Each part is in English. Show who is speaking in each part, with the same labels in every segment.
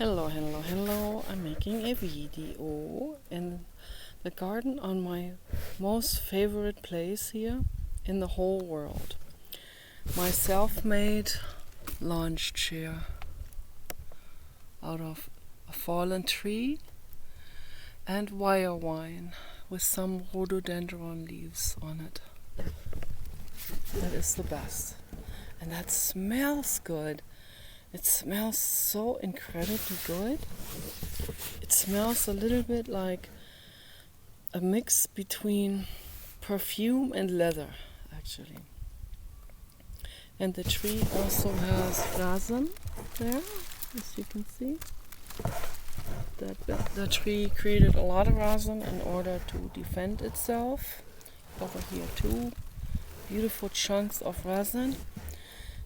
Speaker 1: Hello. I'm making a video in the garden on my most favorite place here in the whole world. My self-made launch chair out of a fallen tree and wire wine with some rhododendron leaves on it. That is the best. And that smells good. It smells so incredibly good. It smells a little bit like a mix between perfume and leather, actually. And the tree also has resin there, as you can see. The tree created a lot of resin in order to defend itself. Over here too, beautiful chunks of resin.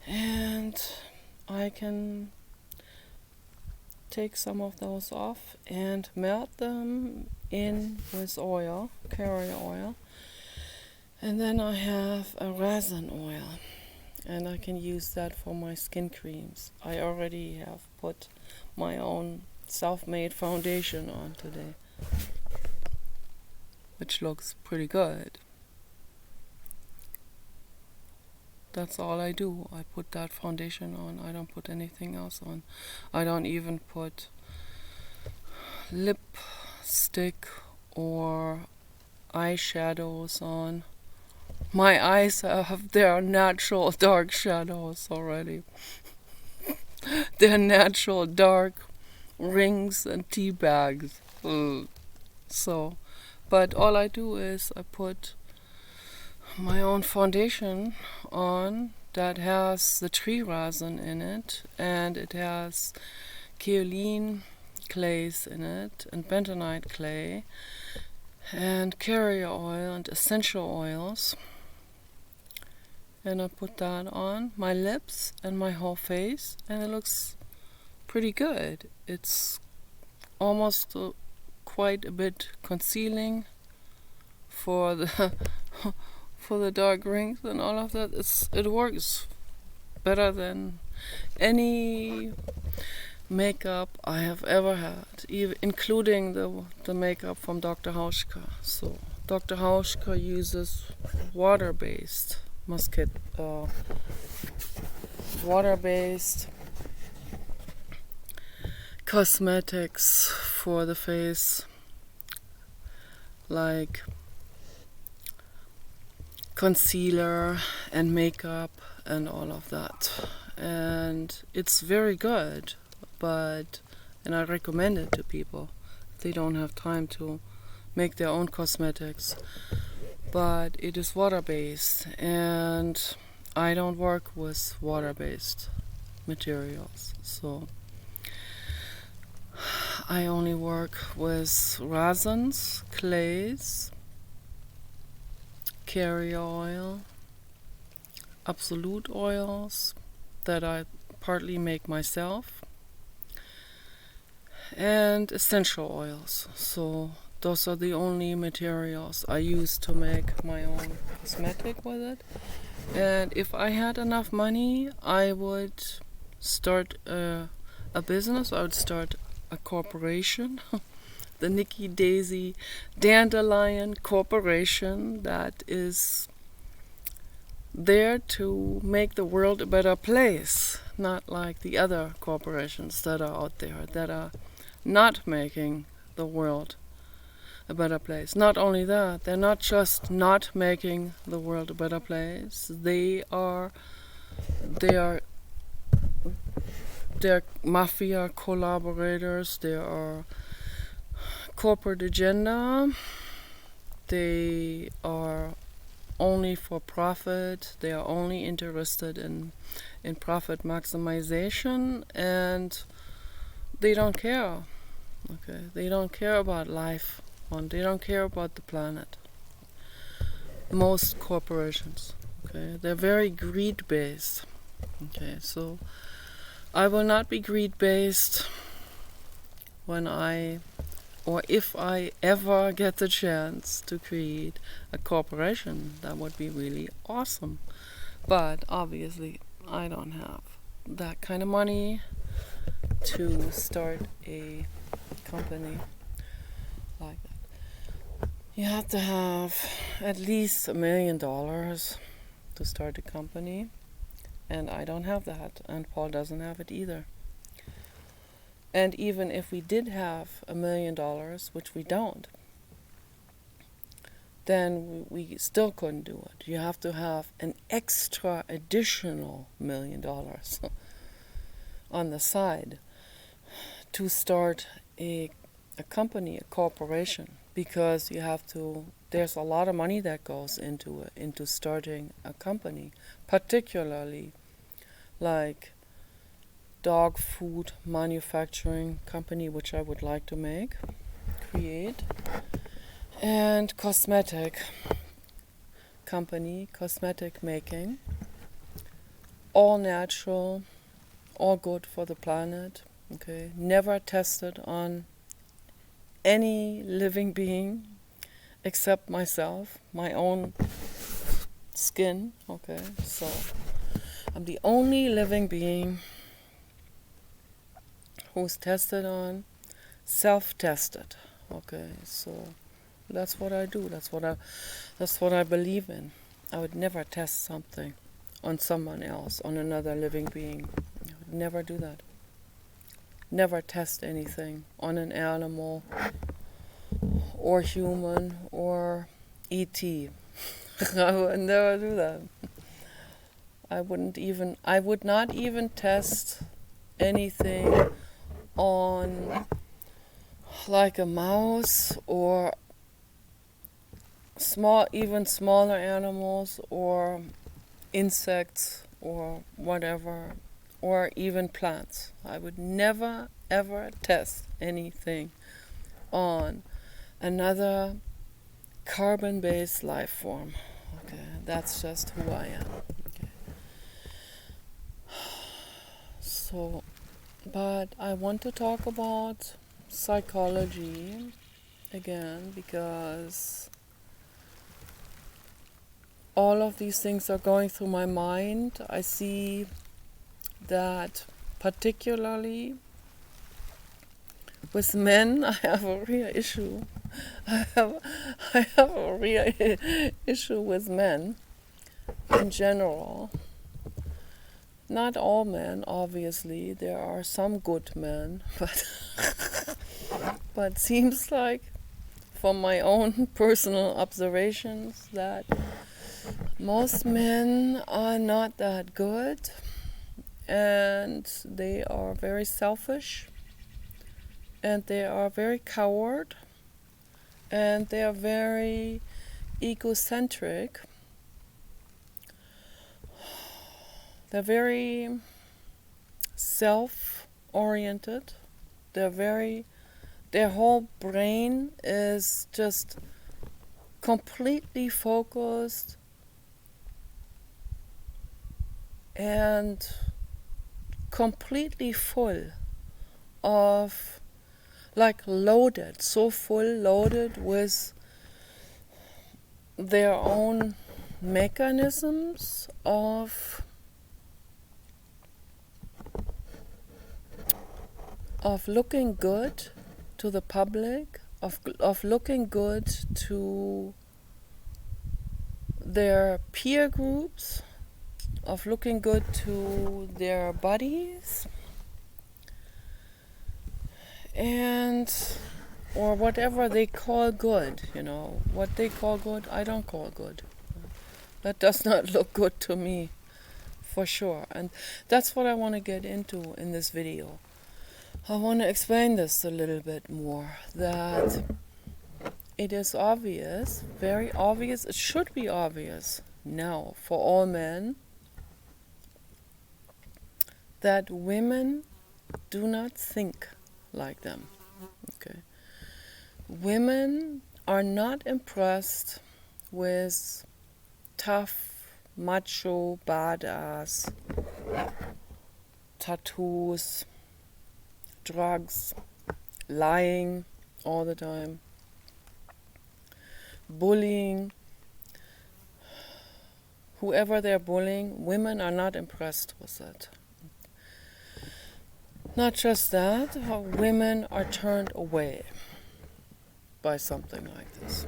Speaker 1: And I can take some of those off and melt them in with oil, carrier oil. And then I have a resin oil, and I can use that for my skin creams. I already have put my own self-made foundation on today, which looks pretty good. That's all I do. I put that foundation on. I don't put anything else on. I don't even put lipstick or eyeshadows on. My eyes have their natural dark shadows already. They're natural dark rings and tea bags. But all I do is I put my own foundation on that has the tree resin in it, and it has kaolin clays in it, and bentonite clay, and carrier oil and essential oils. And I put that on my lips and my whole face, and it looks pretty good. It's almost quite a bit concealing for the for the dark rings and all of that. It works better than any makeup I have ever had, even including the makeup from Dr. Hauschka. So Dr. Hauschka uses water-based cosmetics for the face, like concealer and makeup and all of that, and it's very good. And I recommend it to people if they don't have time to make their own cosmetics. But it is water-based, and I don't work with water-based materials, so I only work with resins, clays, carrier oil, absolute oils that I partly make myself, and essential oils. So those are the only materials I use to make my own cosmetic with it. And if I had enough money, I would start a business. I would start a corporation, the Nikki Daisy Dandelion Corporation, that is there to make the world a better place, not like the other corporations that are out there that are not making the world a better place. Not only that, they're not just not making the world a better place, they're mafia collaborators, they are corporate agenda, they are only for profit, they are only interested in profit maximization, and they don't care. Okay, they don't care about life, and they don't care about the planet. Most corporations, okay, they're very greed-based. Okay, so I will not be greed-based if I ever get the chance to create a corporation. That would be really awesome. But obviously, I don't have that kind of money. to start a company like that. You have to have at least $1 million to start a company, and I don't have that, and Paul doesn't have it either. And even if we did have $1 million, which we don't, then we still couldn't do it. You have to have an extra additional $1 million on the side to start a company, a corporation, because you have to. There's a lot of money that goes into starting a company, particularly like dog food manufacturing company, which I would like to create, and cosmetic company, cosmetic making, all natural, all good for the planet. Okay, never tested on any living being except myself, my own skin. Okay, so I'm the only living being who's tested on, self-tested. Okay, so that's what I do. That's what I believe in. I would never test something on someone else, on another living being. I would never do that. Never test anything on an animal or human or ET. I would never do that. I would not even test anything on like a mouse or even smaller animals or insects or whatever, or even plants. I would never ever test anything on another carbon-based life form. Okay, that's just who I am. Okay. So, but I want to talk about psychology again, because all of these things are going through my mind. I see that particularly with men, I have a real issue. I have a real issue with men in general. Not all men, obviously. There are some good men, but seems like, from my own personal observations, that most men are not that good, and they are very selfish, and they are very coward, and they are very egocentric. They're very self-oriented. Their whole brain is just completely focused and completely full of, like, loaded, so full loaded with their own mechanisms of looking good to the public, of looking good to their peer groups, of looking good to their buddies, and or whatever they call good, what they call good, I don't call good. That does not look good to me, for sure. And that's what I want to get into in this video. I want to explain this a little bit more, that it is obvious, very obvious, it should be obvious now for all men, that women do not think like them. Okay. Women are not impressed with tough, macho, badass, tattoos, drugs, lying all the time, bullying. Whoever they're bullying, women are not impressed with that. Not just that, how women are turned away by something like this.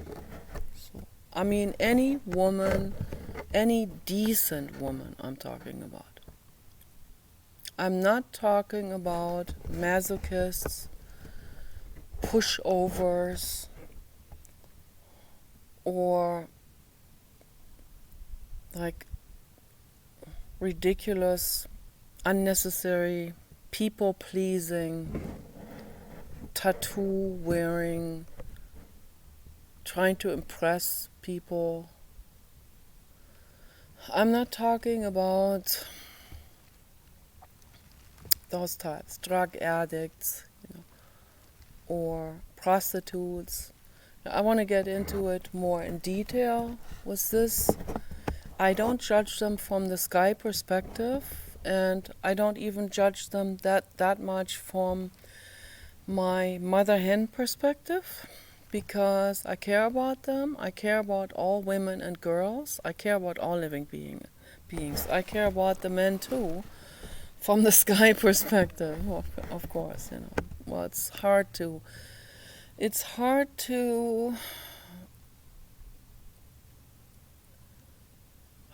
Speaker 1: So, I mean, any woman, any decent woman I'm talking about. I'm not talking about masochists, pushovers, or like ridiculous, unnecessary, people pleasing, tattoo wearing, trying to impress people. I'm not talking about those types, drug addicts, or prostitutes. I want to get into it more in detail with this. I don't judge them from the sky perspective, and I don't even judge them that much from my mother hen perspective, because I care about them. I care about all women and girls. I care about all living beings. I care about the men too, from the sky perspective, of course. Well, it's hard to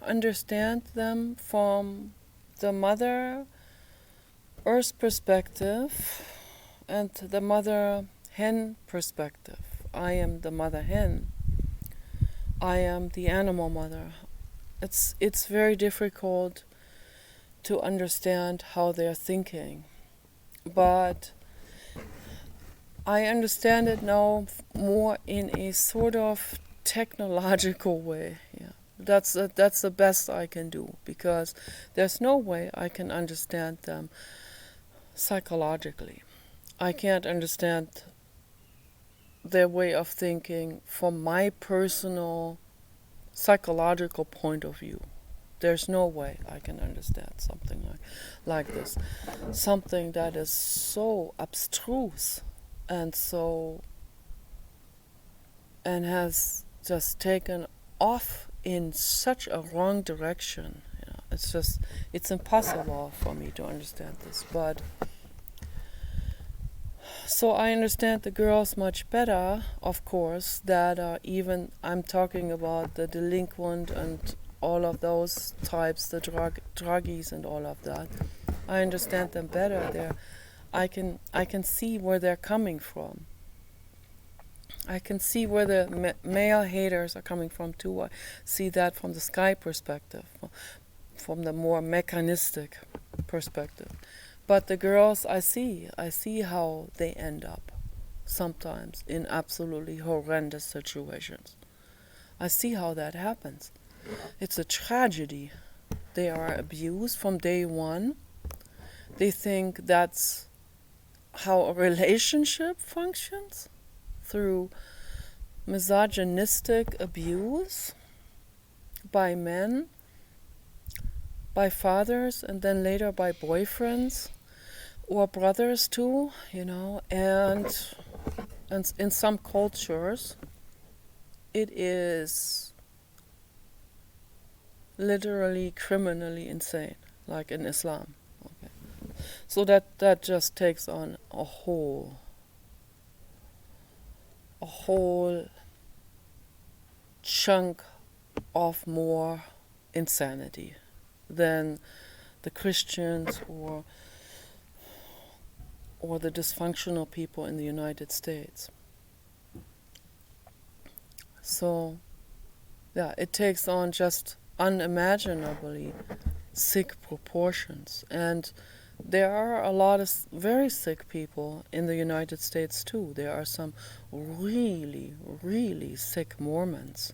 Speaker 1: understand them from the mother earth perspective and the mother hen perspective. I am the mother hen. I am the animal mother. It's very difficult to understand how they're thinking, but I understand it now more in a sort of technological way. Yeah. That's the best I can do, because there's no way I can understand them psychologically. I can't understand their way of thinking from my personal psychological point of view. There's no way I can understand something like this. Something that is so abstruse and has just taken off in such a wrong direction. It's impossible for me to understand this. But so I understand the girls much better, of course, that are even, I'm talking about the delinquent and all of those types, the druggies and all of that. I understand them better. I can see where they're coming from. I can see where the male haters are coming from too. I see that from the sky perspective, from the more mechanistic perspective. But the girls, I see how they end up sometimes in absolutely horrendous situations. I see how that happens. It's a tragedy. They are abused from day one. They think that's how a relationship functions, through misogynistic abuse by men, by fathers, and then later by boyfriends or brothers too, and in some cultures it is literally criminally insane, like in Islam. Okay. So that just takes on a whole chunk of more insanity than the Christians or the dysfunctional people in the United States. So, yeah, it takes on just unimaginably sick proportions. And there are a lot of very sick people in the United States too. There are some really, really sick Mormons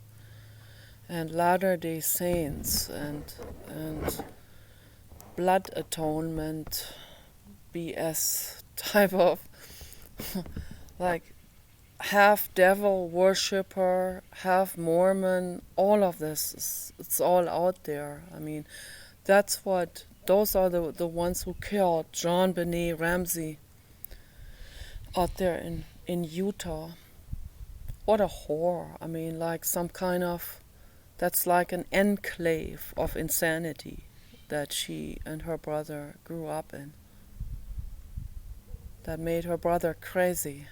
Speaker 1: and Latter-day Saints and blood atonement BS type of like half devil worshipper, half Mormon, all of this, it's all out there. I mean, those are the ones who killed John Benet Ramsey out there in Utah. What a horror. I mean, like that's like an enclave of insanity that she and her brother grew up in. that made her brother crazy,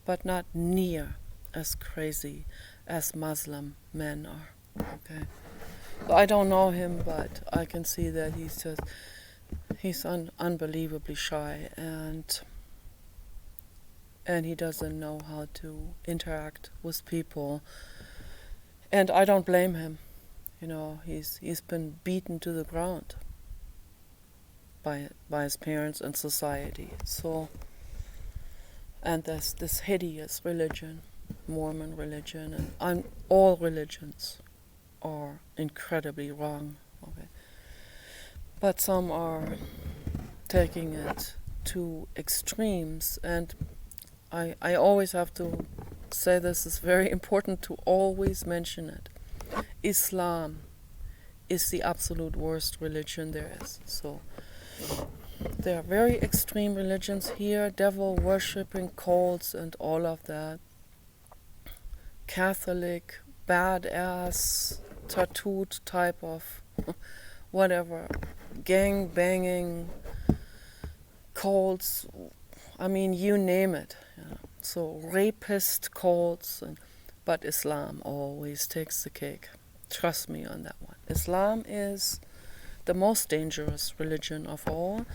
Speaker 1: but not near as crazy as Muslim men are. Okay, so I don't know him, but I can see that he's unbelievably shy, and he doesn't know how to interact with people. And I don't blame him. He's been beaten to the ground by his parents and society. So, and there's this hideous religion, Mormon religion, and all religions are incredibly wrong. Okay, but some are taking it to extremes, and I always have to say this is very important to always mention it. Islam is the absolute worst religion there is. So there are very extreme religions here, devil worshipping cults and all of that. Catholic, badass, tattooed type of whatever, gang banging cults. I mean, you name it. So rapist cults, but Islam always takes the cake. Trust me on that one. Islam is the most dangerous religion of all,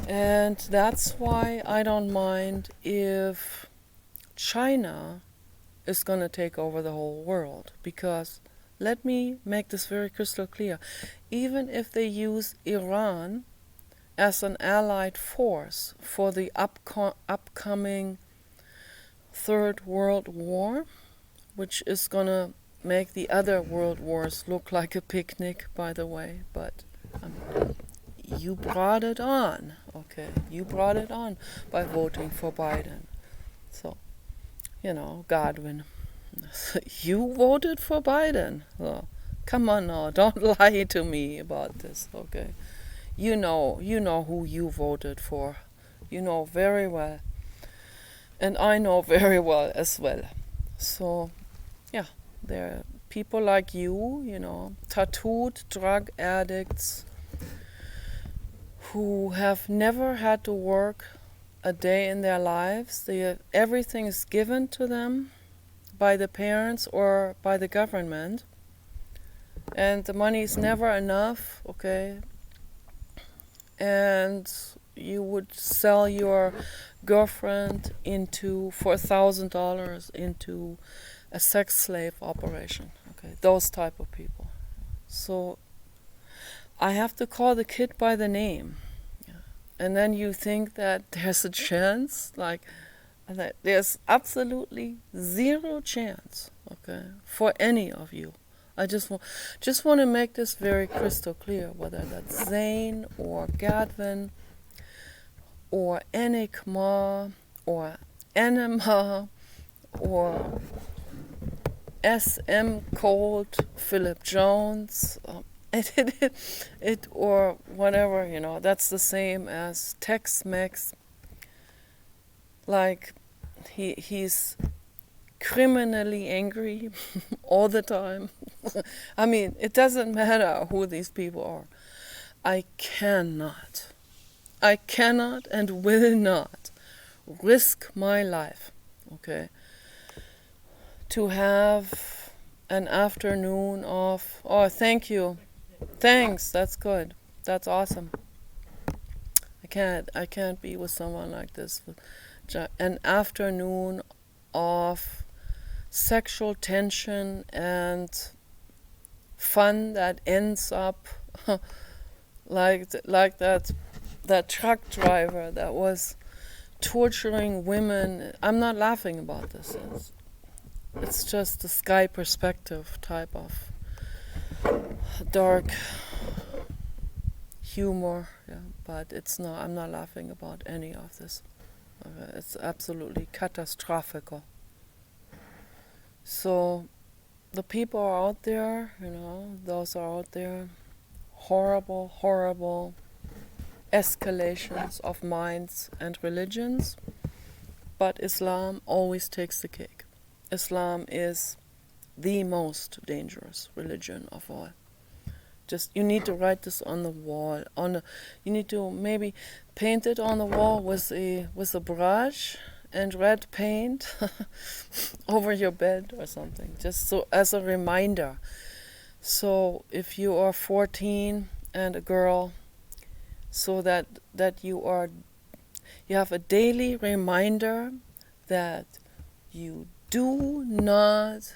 Speaker 1: and that's why I don't mind if China is going to take over the whole world, because let me make this very crystal clear. Even if they use Iran as an allied force for the upcoming Third World War, which is going to make the other world wars look like a picnic, by the way, but you brought it on, okay? You brought it on by voting for Biden. So, Godwin, you voted for Biden. So, come on now, don't lie to me about this, okay? You know who you voted for. You know very well. And I know very well as well. So, yeah, there are people like you, tattooed drug addicts who have never had to work a day in their lives. Everything is given to them by the parents or by the government. And the money is never enough, okay? And you would sell your girlfriend for $1,000 into a sex slave operation. Okay, those type of people. So I have to call the kid by the name. Yeah. And then you think that there's a chance, there's absolutely zero chance, okay, for any of you. I just want to make this very crystal clear, whether that's Zane or Gadwin or Enigma or Enema or SM Cold, Philip Jones, or whatever, that's the same as Tex-Mex. Like, he's criminally angry all the time. I mean, it doesn't matter who these people are. I cannot and will not risk my life, okay, to have an afternoon of, oh, thank you, thanks, that's good, that's awesome. I can't be with someone like this. An afternoon of sexual tension and fun that ends up like that truck driver that was torturing women. I'm not laughing about this. It's just the sky perspective type of dark humor, yeah. But it's not. I'm not laughing about any of this. It's absolutely catastrophic. So the people are out there, those are out there. Horrible, horrible escalations of minds and religions. But Islam always takes the cake. Islam is the most dangerous religion of all. You need to write this on the wall. You need to maybe paint it on the wall with a brush and red paint over your bed or something, just so as a reminder. So if you are 14 and a girl, so that you have a daily reminder that you do not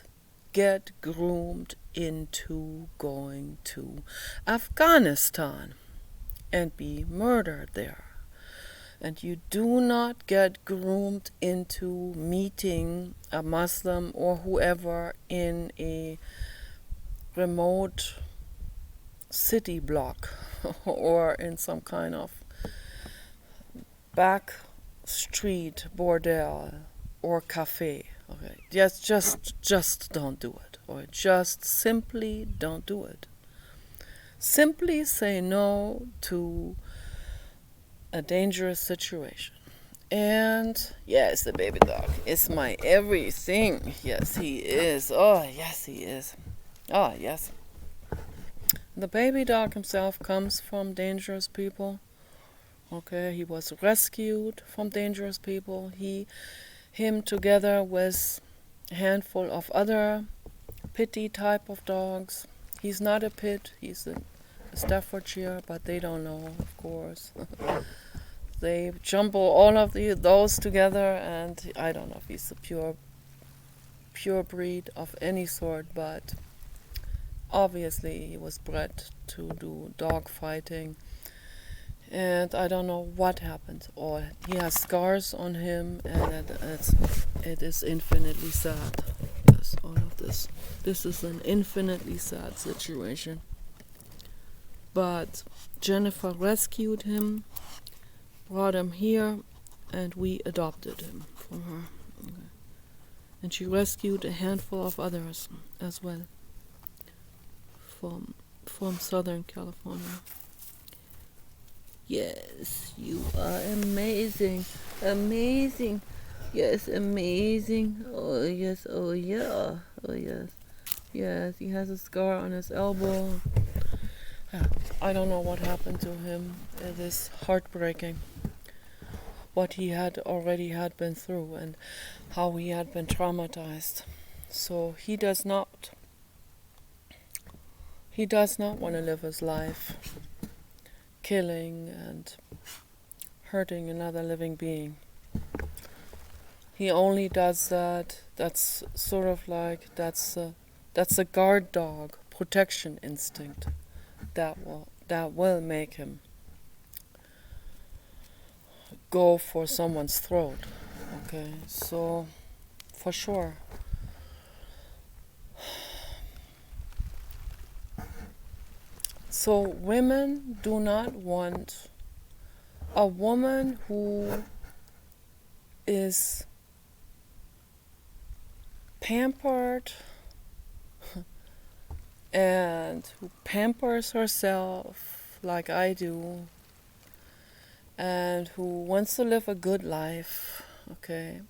Speaker 1: get groomed into going to Afghanistan and be murdered there. And you do not get groomed into meeting a Muslim or whoever in a remote city block or in some kind of back street bordel or cafe. Okay, just don't do it, or just simply don't do it. Simply say no to a dangerous situation. And yes, the baby dog is my everything. Yes, he is. Oh, yes, he is. Oh, yes. The baby dog himself comes from dangerous people. Okay, he was rescued from dangerous people. Him together with a handful of other pitty type of dogs. He's not a pit, he's a Staffordshire, but they don't know, of course. They jumble all of those together, and I don't know if he's a pure breed of any sort, but obviously he was bred to do dog fighting. And I don't know what happened. Or he has scars on him, and it is infinitely sad. Yes, all of this. This is an infinitely sad situation. But Jennifer rescued him, brought him here, and we adopted him from her. Okay. And she rescued a handful of others as well from Southern California. Yes, you are amazing. Amazing. Yes, amazing. Oh, yes. Oh, yeah. Oh, yes. Yes, he has a scar on his elbow. I don't know what happened to him. It is heartbreaking what he already had been through and how he had been traumatized. So he does not want to live his life killing and hurting another living being. He only does that. That's sort of like that's a guard dog protection instinct that will make him go for someone's throat. Okay, so for sure. So women do not want a woman who is pampered and who pampers herself like I do and who wants to live a good life, okay?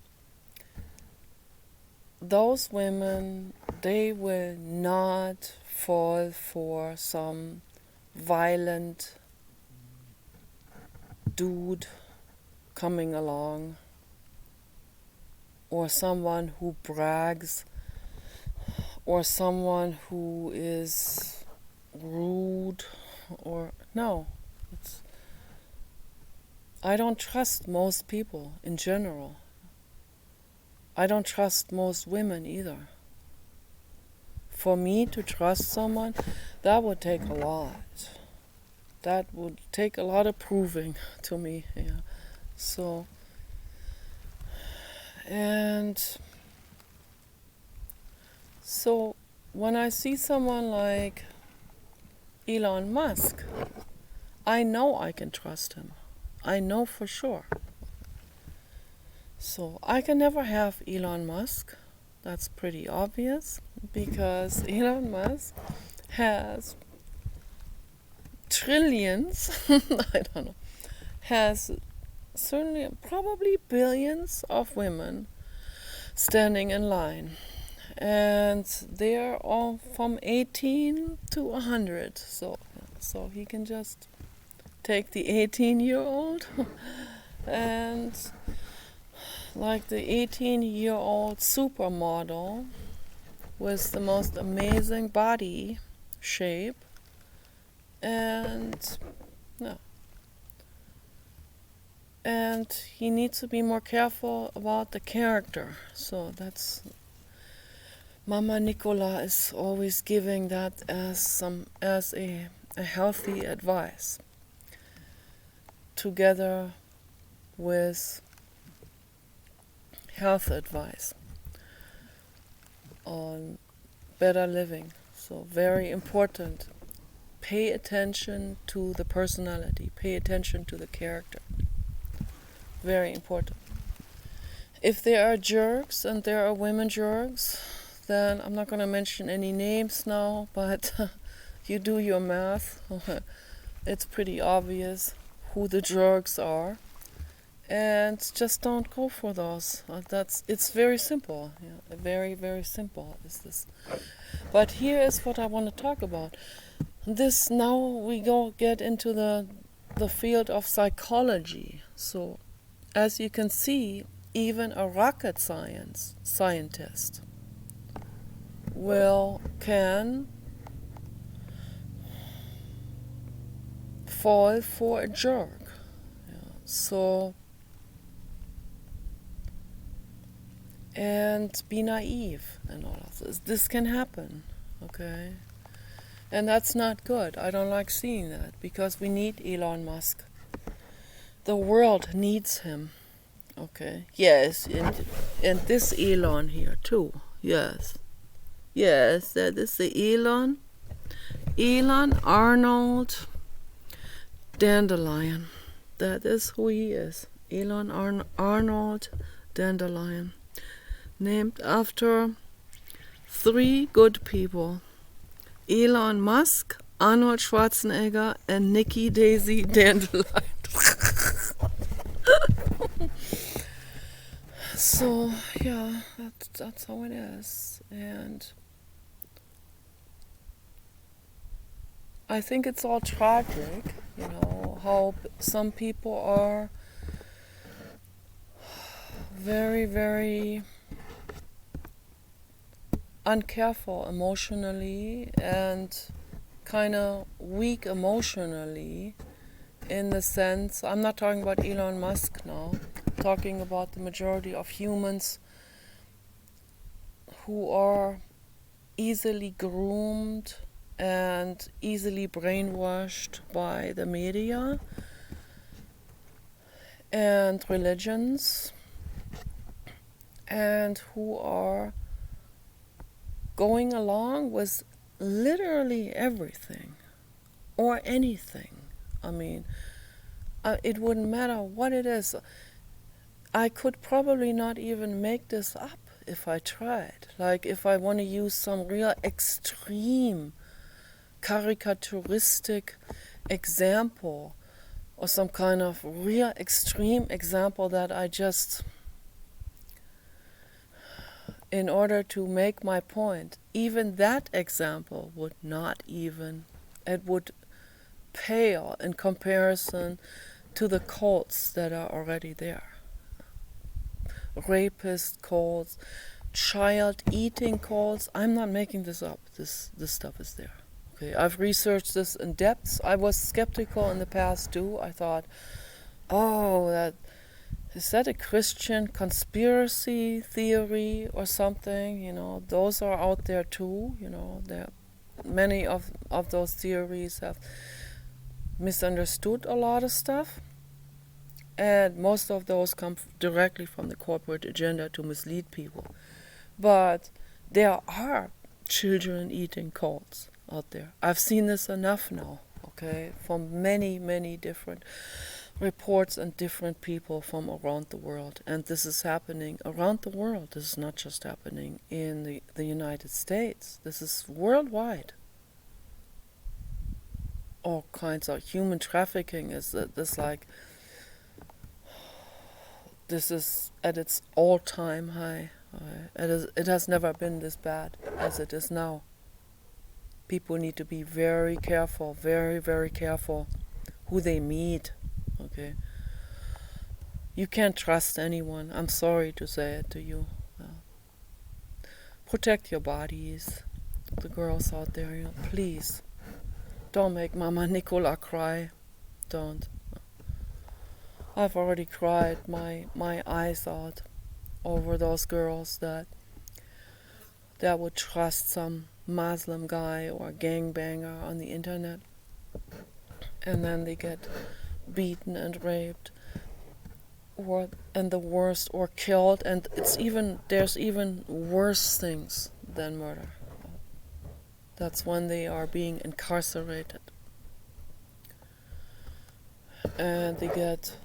Speaker 1: Those women, they will not fall for some violent dude coming along, or someone who brags, or someone who is rude, or no. I don't trust most people in general. I don't trust most women either. For me to trust someone, that would take a lot. That would take a lot of proving to me. Yeah. So, when I see someone like Elon Musk, I know I can trust him. I know for sure. So I can never have Elon Musk. That's pretty obvious, because Elon Musk has trillions, I don't know, has certainly probably billions of women standing in line. and they're all from 18 to 100. So he can just take the 18-year-old and like the 18-year-old supermodel with the most amazing body shape, and yeah. And he needs to be more careful about the character. So that's Mama Nicola is always giving that as a healthy advice, together with health advice on better living. So very important. Pay attention to the personality. Pay attention to the character. Very important. If there are jerks, and there are women jerks, then I'm not going to mention any names now, but you do your math. It's pretty obvious who the jerks are, and just don't go for those. It's very simple. Yeah, very, very simple is this. But here is what I want to talk about. This now we get into the field of psychology. So, as you can see, even a rocket scientist can fall for a jerk. Yeah. So, and be naive and all of this. This can happen, okay? And that's not good. I don't like seeing that, because we need Elon Musk. The world needs him. Okay. Yes, and this Elon here too. Yes. Yes, that is the Elon. Elon Arnold Dandelion. That is who he is. Elon Arnold Dandelion. Named after 3 good people. Elon Musk, Arnold Schwarzenegger, and Nikki Daisy Dandelion. So, yeah, that's how it is. And I think it's all tragic, how some people are very, very uncareful emotionally and kind of weak emotionally, in the sense, I'm not talking about Elon Musk now, I'm talking about the majority of humans who are easily groomed and easily brainwashed by the media and religions, and who are going along with literally everything or anything. I mean, it wouldn't matter what it is. I could probably not even make this up if I tried. Like, if I want to use some real extreme caricaturistic example, or some kind of real extreme example that I just, in order to make my point, even that example would not even, it would pale in comparison to the cults that are already there. Rapist cults, child eating cults. I'm not making this up. This stuff is there. Okay, I've researched this in depth. I was skeptical in the past too. I thought, is that a Christian conspiracy theory or something? Those are out there too. Many of those theories have misunderstood a lot of stuff, and most of those come directly from the corporate agenda to mislead people. But there are children eating cults out there. I've seen this enough now, okay, from many, many different reports and different people from around the world. And this is happening around the world. This is not just happening in the United States. This is worldwide. All kinds of human trafficking is this is at its all-time high. It has never been this bad as it is now. People need to be very careful, very, very careful who they meet. Okay, you can't trust anyone. I'm sorry to say it to you. Protect your bodies, the girls out there. Please, don't make Mama Nicola cry. Don't. I've already cried my eyes out over those girls that would trust some Muslim guy or gangbanger on the internet, and then they get beaten and raped, and the worst, or killed, and there's even worse things than murder. That's when they are being incarcerated, and they get,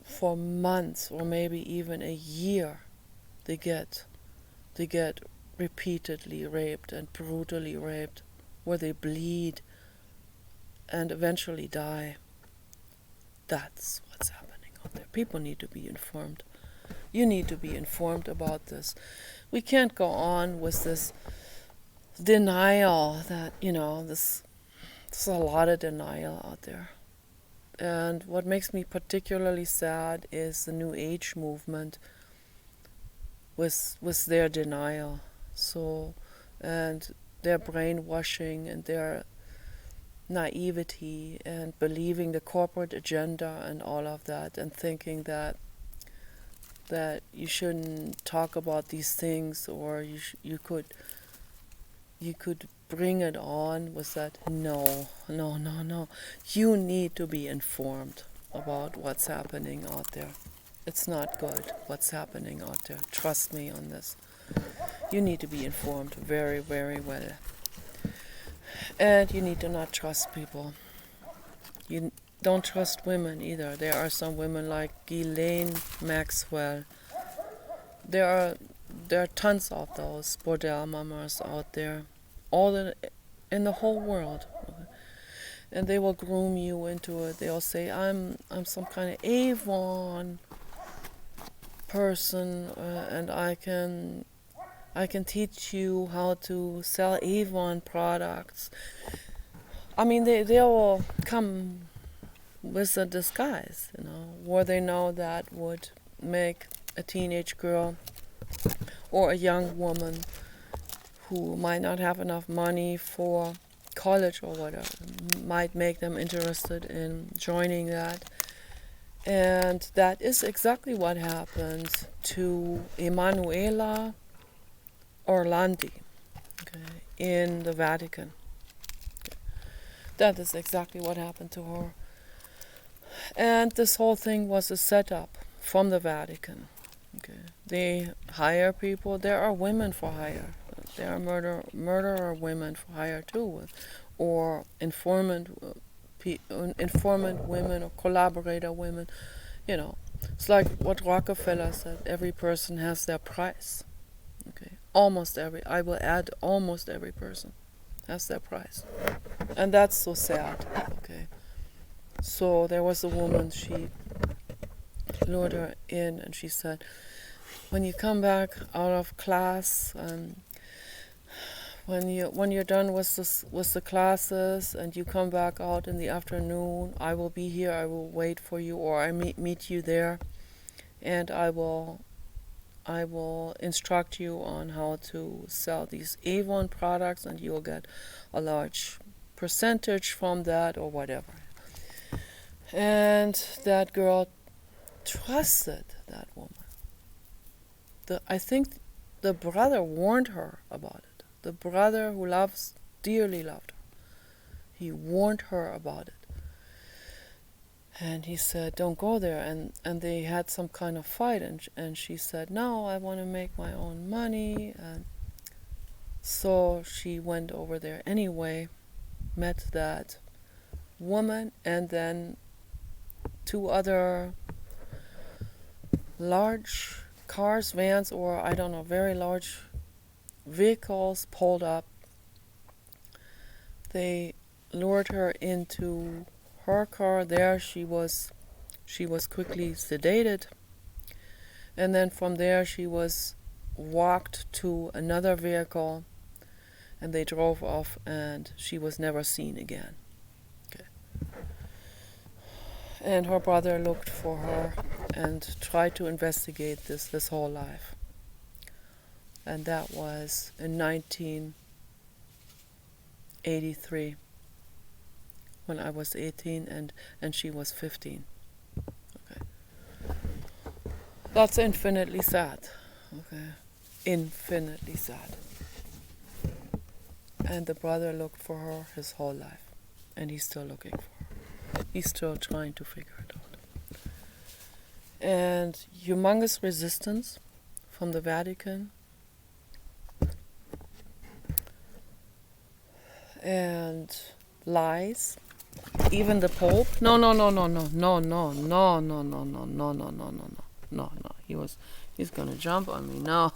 Speaker 1: for months or maybe even a year, they get repeatedly raped and brutally raped, where they bleed and eventually die. That's what's happening out there. People need to be informed. You need to be informed about this. We can't go on with this denial that, there's a lot of denial out there. And what makes me particularly sad is the New Age movement with their denial. And their brainwashing and their naivety and believing the corporate agenda and all of that, and thinking that you shouldn't talk about these things, or you could bring it on with that. No. You need to be informed about what's happening out there. It's not good what's happening out there. Trust me on this. You need to be informed very, very well. And you need to not trust people. You don't trust women either. There are some women like Ghislaine Maxwell. There are tons of those bordel mamas out there, in the whole world, and they will groom you into it. They'll say, I'm some kind of Avon person, and I can teach you how to sell Avon products. I mean, they will come with a disguise, where they know that would make a teenage girl or a young woman who might not have enough money for college or whatever, might make them interested in joining that. And that is exactly what happened to Emanuela Orlandi, in the Vatican. That is exactly what happened to her. And this whole thing was a setup from the Vatican. They hire people. There are women for hire. There are murderer women for hire too, or informant women, or collaborator women. It's like what Rockefeller said: every person has their price. Almost every person has their price, and that's so sad. So there was a woman. She lured her in, and she said, when you come back out of class, when you're done with the classes, and you come back out in the afternoon, I will be here. I will wait for you, or I meet you there, and I will instruct you on how to sell these Avon products, and you'll get a large percentage from that, or whatever. And that girl trusted that woman. I think the brother warned her about it. The brother who dearly loved her. He warned her about it. And he said, don't go there. And they had some kind of fight, and she said, no, I want to make my own money. And so she went over there anyway, met that woman, and then two other large cars, vans, or I don't know, very large vehicles pulled up. They lured her into her car. There she was quickly sedated, and then from there she was walked to another vehicle, and they drove off, and she was never seen again. Okay. And her brother looked for her and tried to investigate this his whole life. And that was in 1983, when I was 18 and she was 15. Okay. That's infinitely sad. Okay. Infinitely sad. And the brother looked for her his whole life, and he's still looking for her. He's still trying to figure it out. And humongous resistance from the Vatican, and lies. Even the Pope. No. He's gonna jump on me. No.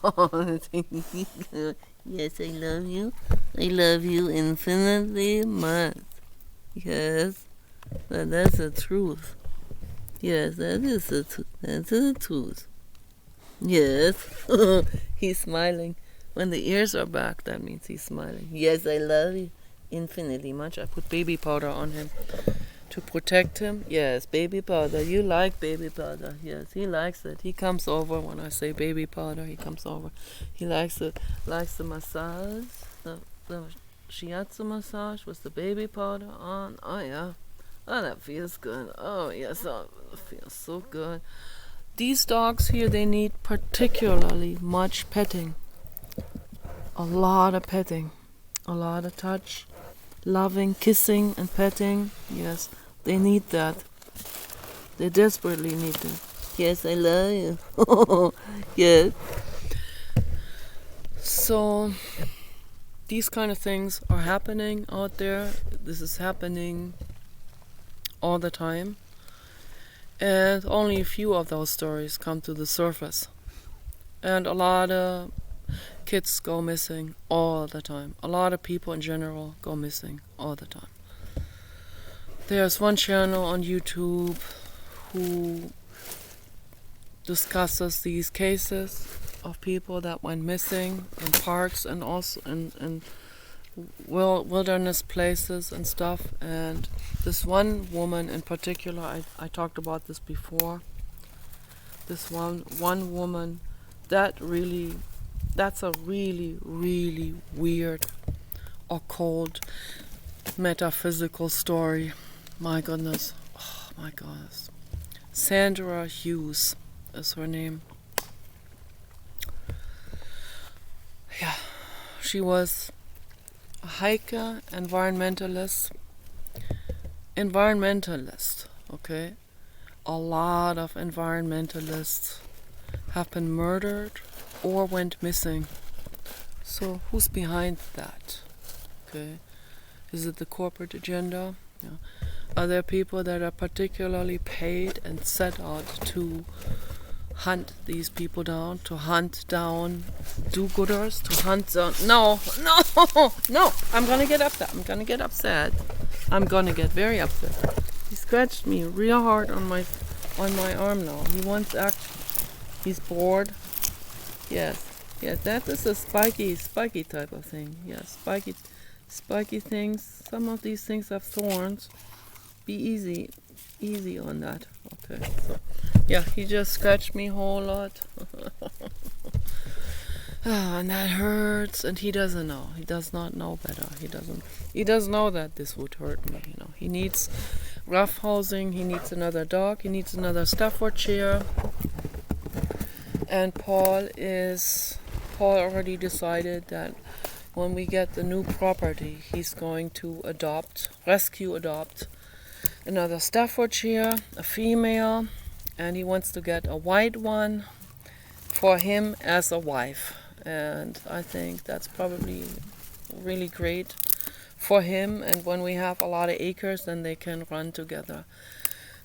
Speaker 1: Yes, I love you. I love you infinitely much. Yes, that's the truth. Yes, that is the truth. That's the truth. Yes. He's smiling. When the ears are back, that means he's smiling. Yes, I love you infinitely much. I put baby powder on him to protect him. Yes, baby powder. You like baby powder. Yes, he likes it. He comes over when I say baby powder. He comes over. He likes the massage, the shiatsu massage with the baby powder on. Oh yeah, oh that feels good. Oh yes, oh, it feels so good. These dogs here, they need particularly much petting. A lot of petting, a lot of touch, loving, kissing and petting. Yes, they need that. They desperately need that. Yes, I love you. Yes. So, these kind of things are happening out there. This is happening all the time. And only a few of those stories come to the surface. And a lot of kids go missing all the time. A lot of people in general go missing all the time. There's one channel on YouTube who discusses these cases of people that went missing in parks and also in wilderness places and stuff. And this one woman in particular, I talked about this before. This one woman, that's a really, really weird, occult, metaphysical story. My goodness. Oh my goodness. Sandra Hughes is her name. Yeah. She was a hiker, environmentalist, okay? A lot of environmentalists have been murdered or went missing. So who's behind that? Okay. Is it the corporate agenda? Yeah. Are there people that are particularly paid and set out to hunt these people down, to hunt down do-gooders, to hunt down... No, I'm gonna get upset. I'm gonna get upset. I'm gonna get very upset. He scratched me real hard on my arm now. He wants action. He's bored. Yes, that is a spiky type of thing. Yes, spiky things. Some of these things have thorns. Be easy on that. Okay, so yeah, he just scratched me a whole lot. And that hurts, and he doesn't know. He does not know better. He does know that this would hurt me, you know. He needs rough housing, he needs another dog, he needs another Staffordshire. And Paul already decided that when we get the new property, he's going to rescue adopt another Staffordshire, a female, and he wants to get a white one for him as a wife. And I think that's probably really great for him. And when we have a lot of acres, then they can run together.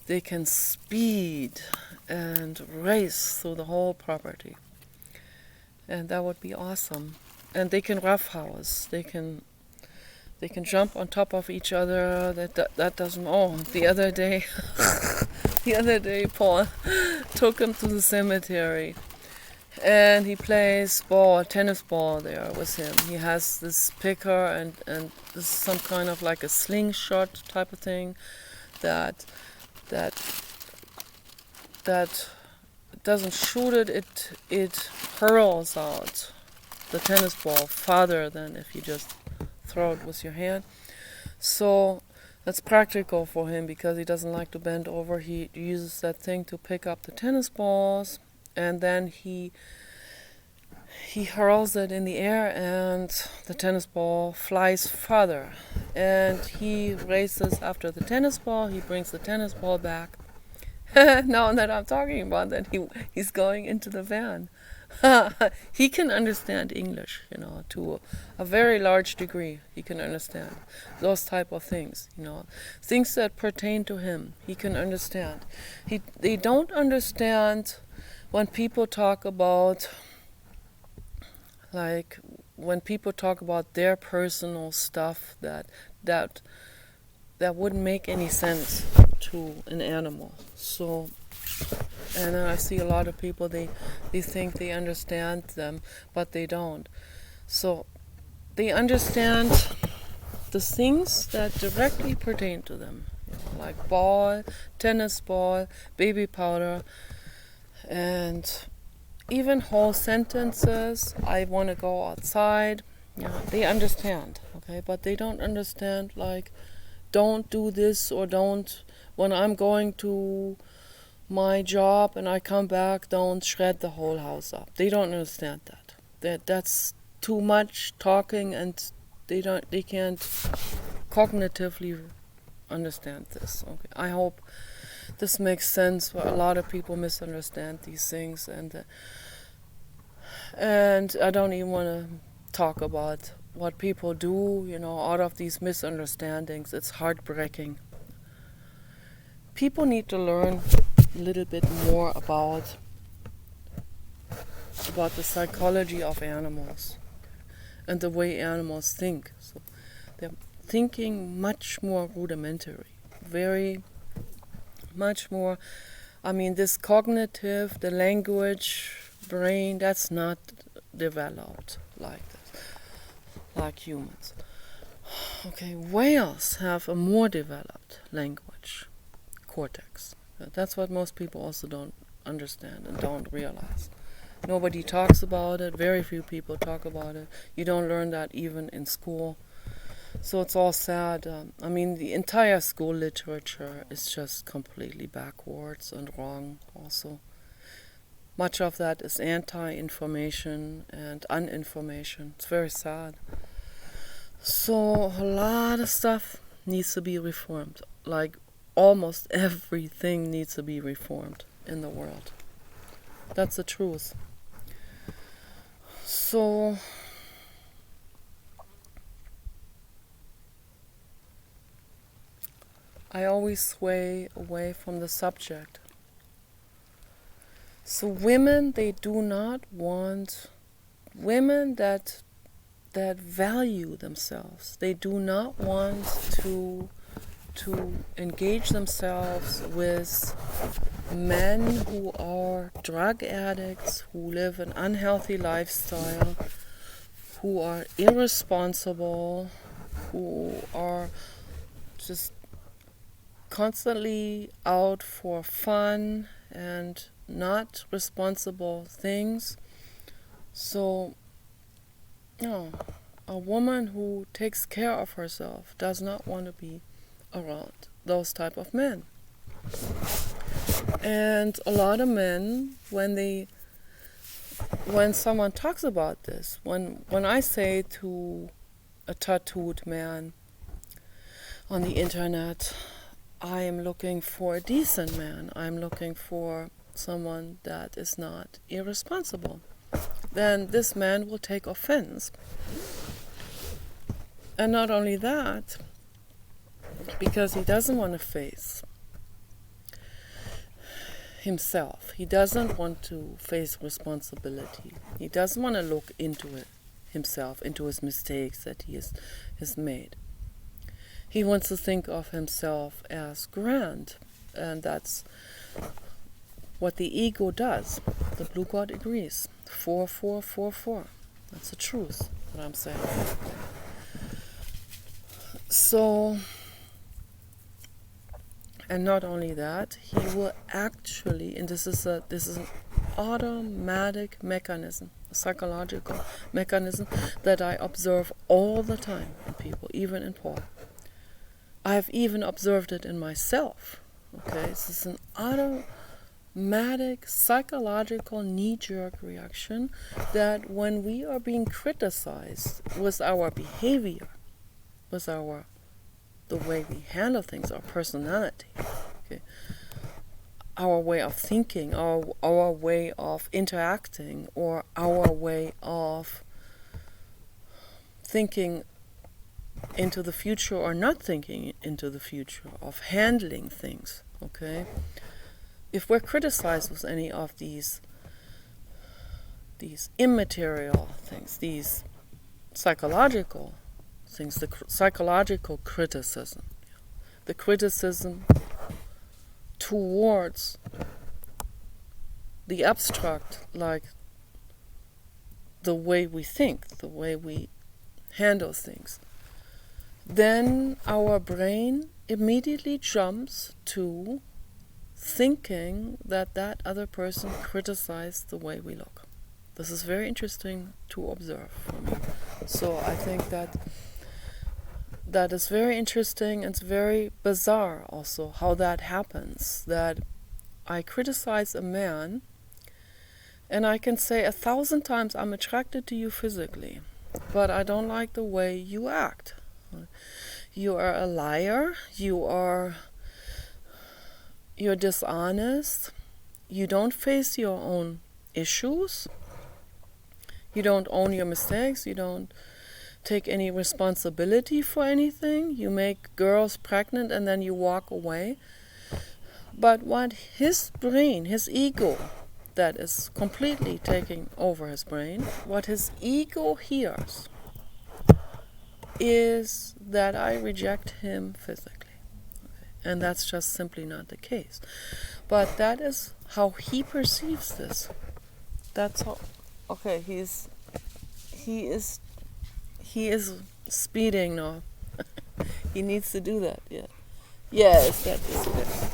Speaker 1: They can speed and race through the whole property. And that would be awesome. And they can roughhouse. They can jump on top of each other. That doesn't. Oh, the other day, Paul took him to the cemetery, and he plays tennis ball there with him. He has this picker, and this is some kind of like a slingshot type of thing that that that doesn't shoot it. It hurls out the tennis ball farther than if you just throw it with your hand. So that's practical for him because he doesn't like to bend over. He uses that thing to pick up the tennis balls, and then he hurls it in the air, and the tennis ball flies farther. And he races after the tennis ball. He brings the tennis ball back. Now that I'm talking about that, he's going into the van. He can understand English, to a very large degree. He can understand those type of things, things that pertain to him. He can understand. They don't understand when people talk about, like, when people talk about their personal stuff that wouldn't make any sense to an animal. So. And then I see a lot of people, they think they understand them, but they don't. So they understand the things that directly pertain to them, like ball, tennis ball, baby powder, and even whole sentences. I want to go outside. They understand, okay, but they don't understand, like, don't do this, or don't, when I'm going to my job and I come back, don't shred the whole house up. They don't understand that. That's too much talking, and they can't cognitively understand this. Okay, I hope this makes sense. A lot of people misunderstand these things, and I don't even want to talk about what people do, out of these misunderstandings. It's heartbreaking. People need to learn a little bit more about the psychology of animals and the way animals think. So they're thinking much more rudimentary, very much more. I mean, this cognitive, the language, brain, that's not developed like this, like humans. Okay, whales have a more developed language cortex. That's what most people also don't understand and don't realize. Nobody talks about it. Very few people talk about it. You don't learn that even in school. So it's all sad. The entire school literature is just completely backwards and wrong also. Much of that is anti-information and uninformation. It's very sad. So a lot of stuff needs to be reformed. Like, almost everything needs to be reformed in the world. That's the truth. So I always sway away from the subject. So women, they do not want women that value themselves. They do not want to engage themselves with men who are drug addicts, who live an unhealthy lifestyle, who are irresponsible, who are just constantly out for fun and not responsible things. So, a woman who takes care of herself does not want to be around those type of men. And a lot of men, when someone talks about this, when I say to a tattooed man on the internet, I am looking for a decent man, I'm looking for someone that is not irresponsible, then this man will take offense. And not only that, because he doesn't want to face himself. He doesn't want to face responsibility. He doesn't want to look into it himself, into his mistakes that he has made. He wants to think of himself as grand, and that's what the ego does. the blue god agrees. 4444. That's the truth, what I'm saying. So, and not only that, he will actually, and this is an automatic mechanism, a psychological mechanism that I observe all the time in people, even in Paul. I've even observed it in myself. Okay, this is an automatic psychological knee-jerk reaction that when we are being criticized with our behavior, with the way we handle things, our personality, okay, our way of thinking, our way of interacting, or our way of thinking into the future or not thinking into the future, of handling things, okay? If we're criticized with any of these immaterial things, these psychological things, the psychological criticism, the criticism towards the abstract, like the way we think, the way we handle things, then our brain immediately jumps to thinking that other person criticized the way we look. This is very interesting to observe for me. So I think that is very interesting, and it's very bizarre also how that happens, that I criticize a man and I can say 1,000 times I'm attracted to you physically, but I don't like the way you act. You are a liar, you're dishonest, you don't face your own issues, you don't own your mistakes, you don't take any responsibility for anything, you make girls pregnant and then you walk away. But what his brain, his ego, that is completely taking over his brain, what his ego hears is that I reject him physically. Okay. And that's just simply not the case. But that is how he perceives this. That's how, okay, he is speeding now. He needs to do that, yeah. Yes,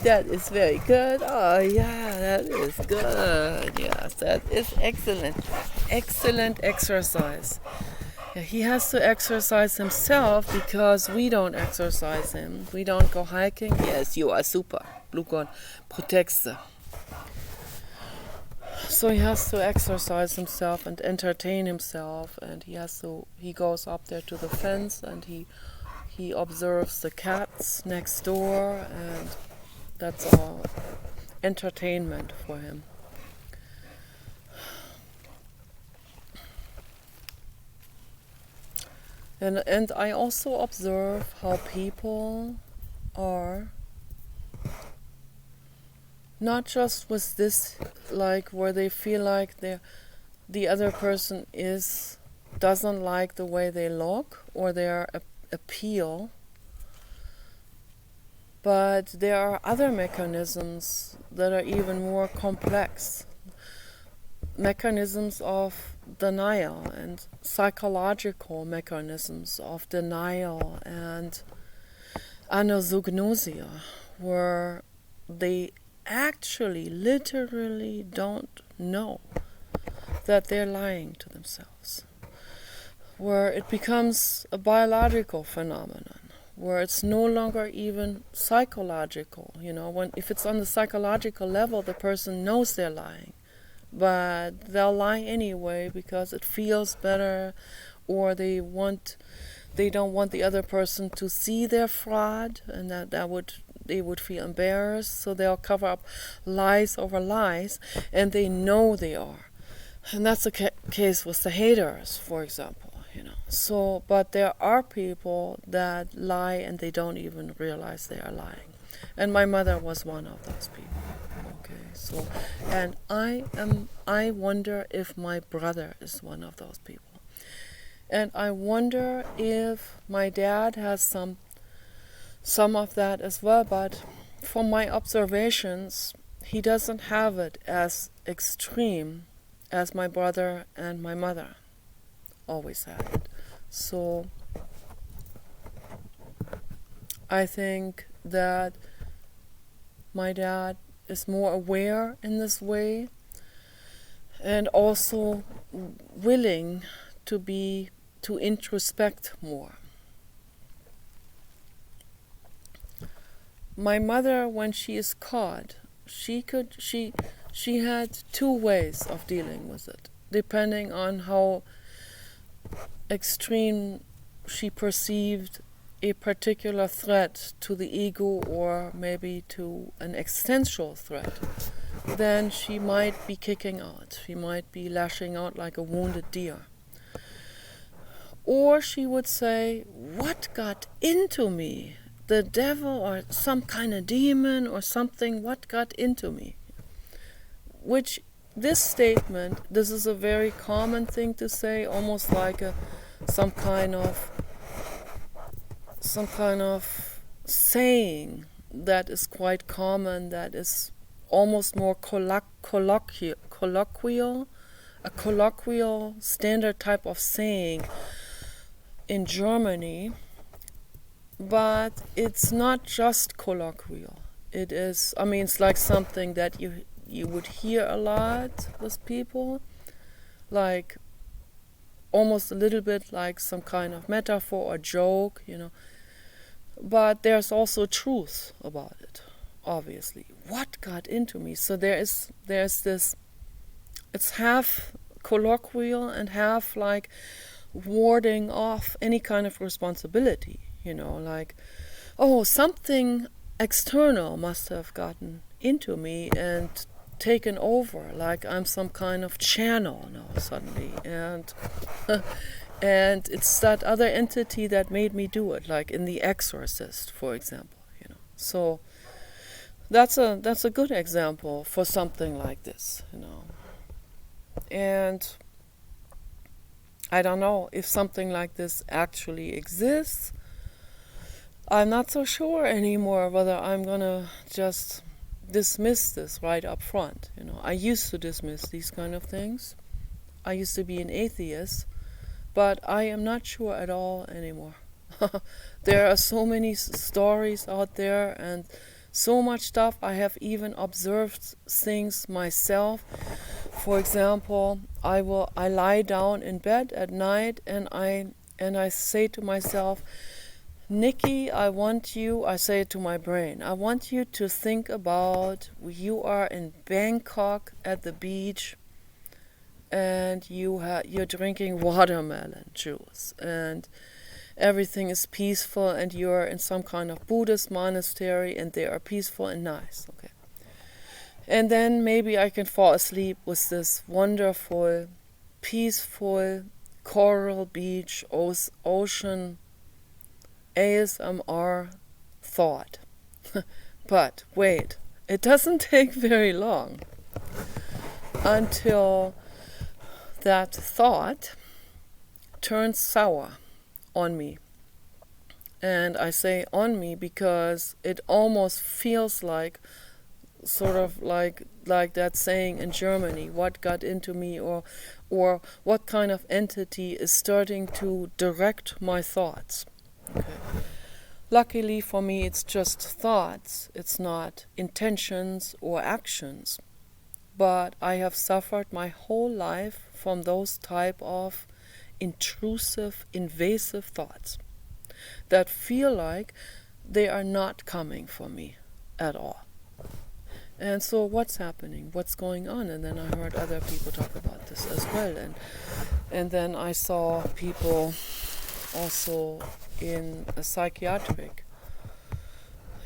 Speaker 1: that is very good. Oh, yeah, that is good. Yes, that is excellent. Excellent exercise. Yeah, he has to exercise himself because we don't exercise him. We don't go hiking. Yes, you are super. Blue God protects them. So he has to exercise himself and entertain himself, and he goes up there to the fence and he observes the cats next door, and that's all entertainment for him. And I also observe how people are not just with this, like where they feel like the other person doesn't like the way they look or their appeal, but there are other mechanisms that are even more complex. Mechanisms of denial and psychological mechanisms of denial and anosognosia, where they actually literally don't know that they're lying to themselves, where it becomes a biological phenomenon, where it's no longer even psychological. If it's on the psychological level, the person knows they're lying, but they'll lie anyway because it feels better, or they don't want the other person to see their fraud, and they would feel embarrassed, so they'll cover up lies over lies, and they know they are. And that's the case with the haters, for example. So, but there are people that lie and they don't even realize they are lying. And my mother was one of those people. Okay, so, and I wonder if my brother is one of those people. And I wonder if my dad has some of that as well, but from my observations, he doesn't have it as extreme as my brother and my mother always had it. So I think that my dad is more aware in this way, and also willing to introspect more. My mother, when she is caught, she had two ways of dealing with it, depending on how extreme she perceived a particular threat to the ego, or maybe to an existential threat. Then she might be kicking out. She might be lashing out like a wounded deer. Or she would say, what got into me? The devil or some kind of demon or something, what got into me? Which, this statement, this is a very common thing to say, almost like some kind of saying that is quite common, that is almost more colloquial, a colloquial standard type of saying in Germany, but it's not just colloquial. It is, it's like something that you would hear a lot with people, like almost a little bit like some kind of metaphor or joke, But there's also truth about it, obviously. What got into me? So there's this, it's half colloquial and half like warding off any kind of responsibility, like, oh, something external must have gotten into me and taken over, like I'm some kind of channel now suddenly, and and it's that other entity that made me do it, like in The Exorcist, for example, So that's a good example for something like this, And I don't know if something like this actually exists. I'm not so sure anymore whether I'm gonna just dismiss this right up front. I used to dismiss these kind of things. I used to be an atheist, but I am not sure at all anymore. There are so many stories out there and so much stuff. I have even observed things myself. For example, I lie down in bed at night and I say to myself, Nikki, I say it to my brain, I want you to think about you are in Bangkok at the beach and you're drinking watermelon juice and everything is peaceful and you're in some kind of Buddhist monastery and they are peaceful and nice. Okay. And then maybe I can fall asleep with this wonderful, peaceful coral beach, ocean, ASMR thought. But wait, it doesn't take very long until that thought turns sour on me. And I say on me because it almost feels like sort of like that saying in Germany, what got into me, or what kind of entity is starting to direct my thoughts. Okay. Luckily for me, it's just thoughts, it's not intentions or actions. But I have suffered my whole life from those type of intrusive, invasive thoughts that feel like they are not coming from me at all. And so what's happening? What's going on? And then I heard other people talk about this as well. And then I saw people also in a psychiatric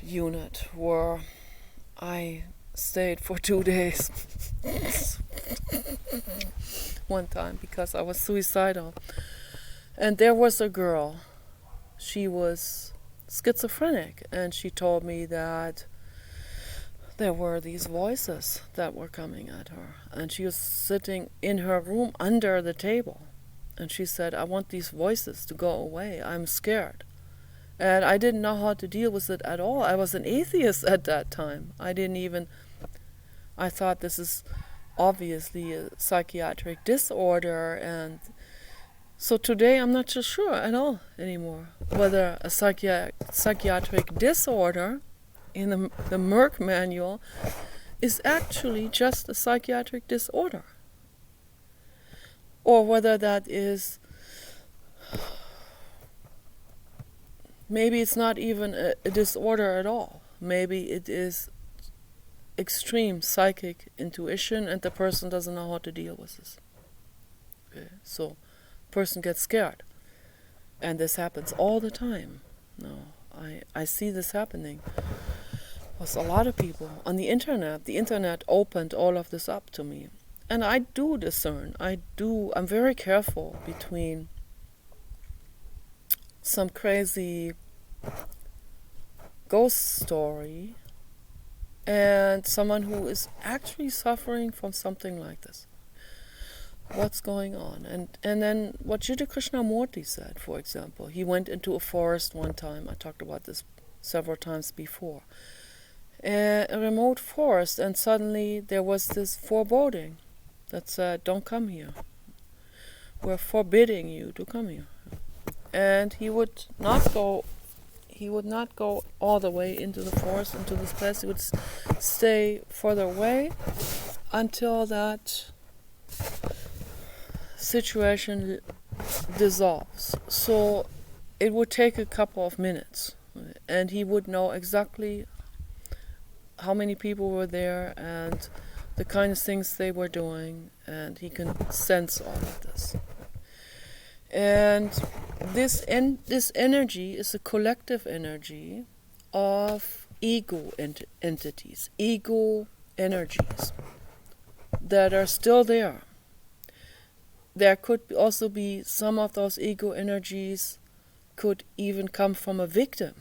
Speaker 1: unit where I stayed for 2 days one time because I was suicidal. And there was a girl. She was schizophrenic, and she told me that there were these voices that were coming at her, and she was sitting in her room under the table, and she said, I want these voices to go away, I'm scared. And I didn't know how to deal with it at all. I was an atheist at that time. I didn't even I thought this is obviously a psychiatric disorder, and so today I'm not so sure at all anymore whether a psychiatric disorder in the Merck manual is actually just a psychiatric disorder, or whether that is, maybe it's not even a disorder at all. Maybe it is extreme psychic intuition and the person doesn't know how to deal with this. Okay, so person gets scared, and this happens all the time. No, I see this happening with a lot of people on the internet. The internet opened all of this up to me, and I do discern. I'm very careful between some crazy ghost story and someone who is actually suffering from something like this. What's going on? And then what Jiddu Krishnamurti said, for example. He went into a forest one time. I talked about this several times before. A remote forest, and suddenly there was this foreboding that said, don't come here. We're forbidding you to come here. And he would not go all the way into the forest, into this place. He would stay further away until that situation dissolves. So it would take a couple of minutes, and he would know exactly how many people were there and the kind of things they were doing, and he can sense all of this. And this energy is a collective energy of ego entities, ego energies that are still there. There could also be some of those ego energies could even come from a victim.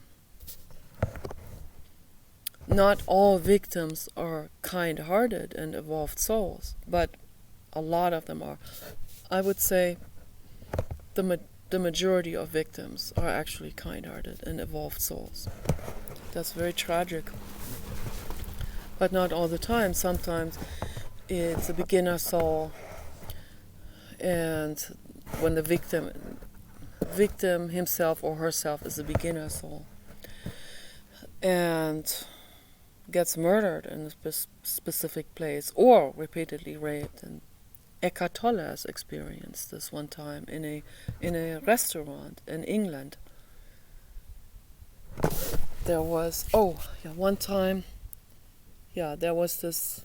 Speaker 1: Not all victims are kind-hearted and evolved souls, but a lot of them are. I would say the majority of victims are actually kind-hearted and evolved souls. That's very tragic. But not all the time. Sometimes it's a beginner soul, and when the victim himself or herself is a beginner soul and gets murdered in a specific place or repeatedly raped. And Eckhart Tolle has experienced this one time in a restaurant in England. There was one time there was this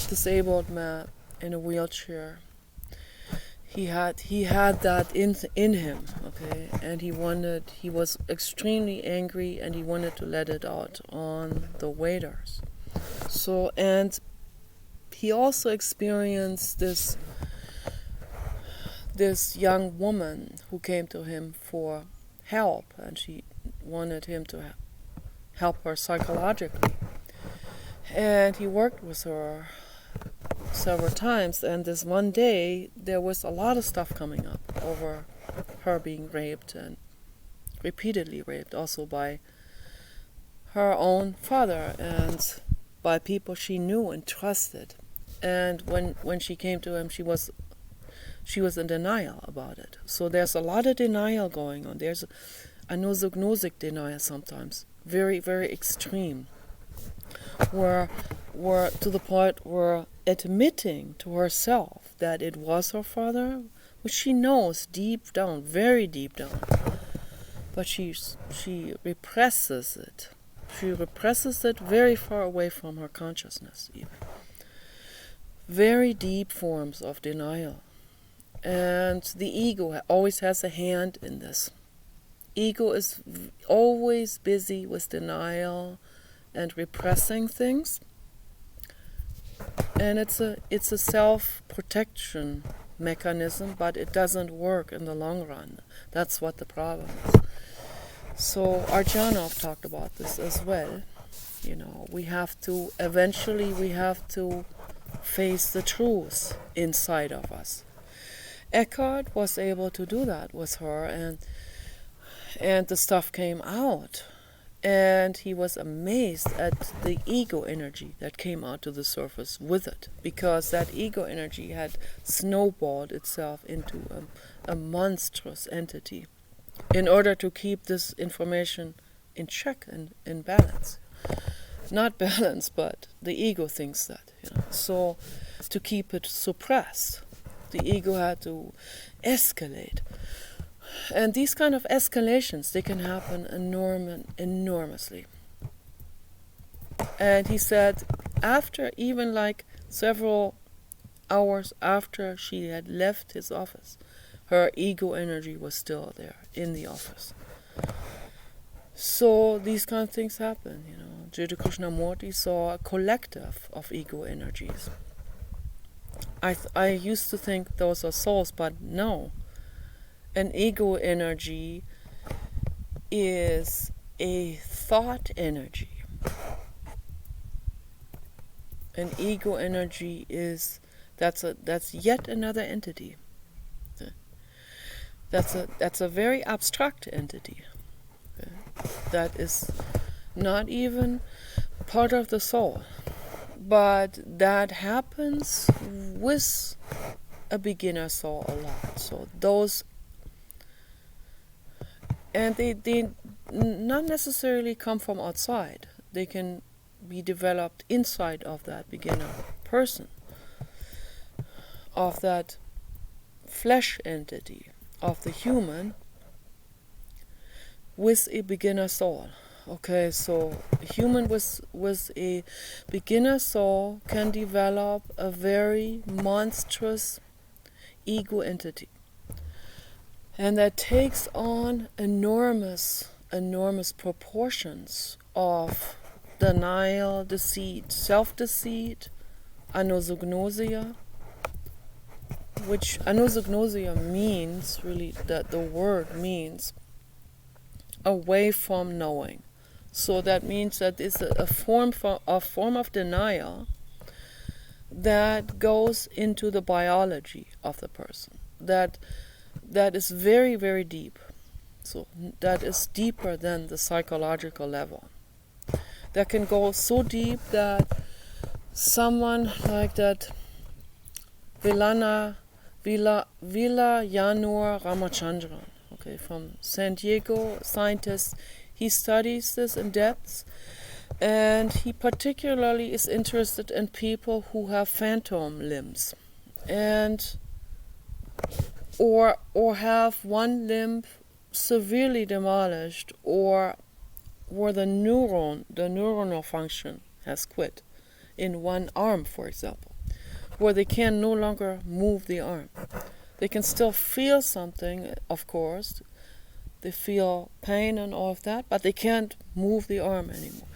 Speaker 1: disabled man in a wheelchair. He had that in him, okay, and he was extremely angry, and he wanted to let it out on the waiters. So, and he also experienced this young woman who came to him for help, and she wanted him to help her psychologically. And he worked with her several times, and this one day there was a lot of stuff coming up over her being raped, and repeatedly raped, also by her own father and by people she knew and trusted. And when she came to him, she was in denial about it. So there's a lot of denial going on. There's a nosognostic denial sometimes, very, very extreme, where to the point where admitting to herself that it was her father, which she knows deep down, very deep down, but she represses it. She represses it very far away from her consciousness, even. Very deep forms of denial. And the ego always has a hand in this. Ego is always busy with denial and repressing things. And it's a self-protection mechanism, but it doesn't work in the long run. That's what the problem is. So Arjanov talked about this as well. We have to face the truth inside of us. Eckhart was able to do that with her, and the stuff came out. And he was amazed at the ego energy that came out to the surface with it, because that ego energy had snowballed itself into a monstrous entity in order to keep this information in check and in balance. Not balance, but the ego thinks that. So to keep it suppressed, the ego had to escalate. And these kind of escalations, they can happen enormously. And he said, after even like several hours after she had left his office, her ego energy was still there in the office. So these kind of things happen, Jiddu Krishnamurti saw a collective of ego energies. I used to think those are souls, but no. An ego energy is a thought energy. An ego energy that's yet another entity. That's a very abstract entity. That is not even part of the soul. But that happens with a beginner soul a lot. So those, and they not necessarily come from outside. They can be developed inside of that beginner person, of that flesh entity, of the human, with a beginner soul. Okay, so a human with a beginner soul can develop a very monstrous ego entity. And that takes on enormous proportions of denial, deceit, self-deceit, anosognosia, which anosognosia means, really, that the word means away from knowing. So that means that it's a form of denial that goes into the biology of the person. That is very, very deep. So that is deeper than the psychological level. That can go so deep that someone like that Vilayanur Ramachandran, okay, from San Diego, scientist, he studies this in depth, and he particularly is interested in people who have phantom limbs, and or have one limb severely demolished, or where the neuronal function has quit in one arm, for example, where they can no longer move the arm. They can still feel something, of course. They feel pain and all of that, but they can't move the arm anymore.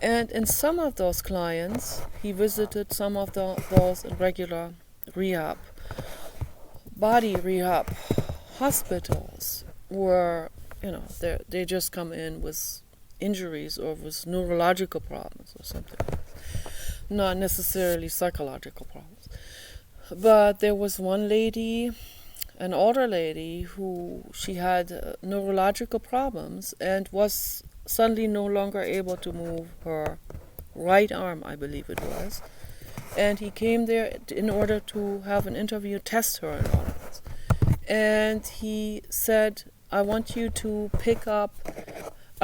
Speaker 1: And in some of those clients, he visited some of those regular rehab, body rehab hospitals, where they just come in with injuries or with neurological problems or something, not necessarily psychological problems. But there was one lady, an older lady, who she had neurological problems and was suddenly no longer able to move her right arm, I believe it was. And he came there in order to have an interview, test her and all of this. And he said, I want you to pick up,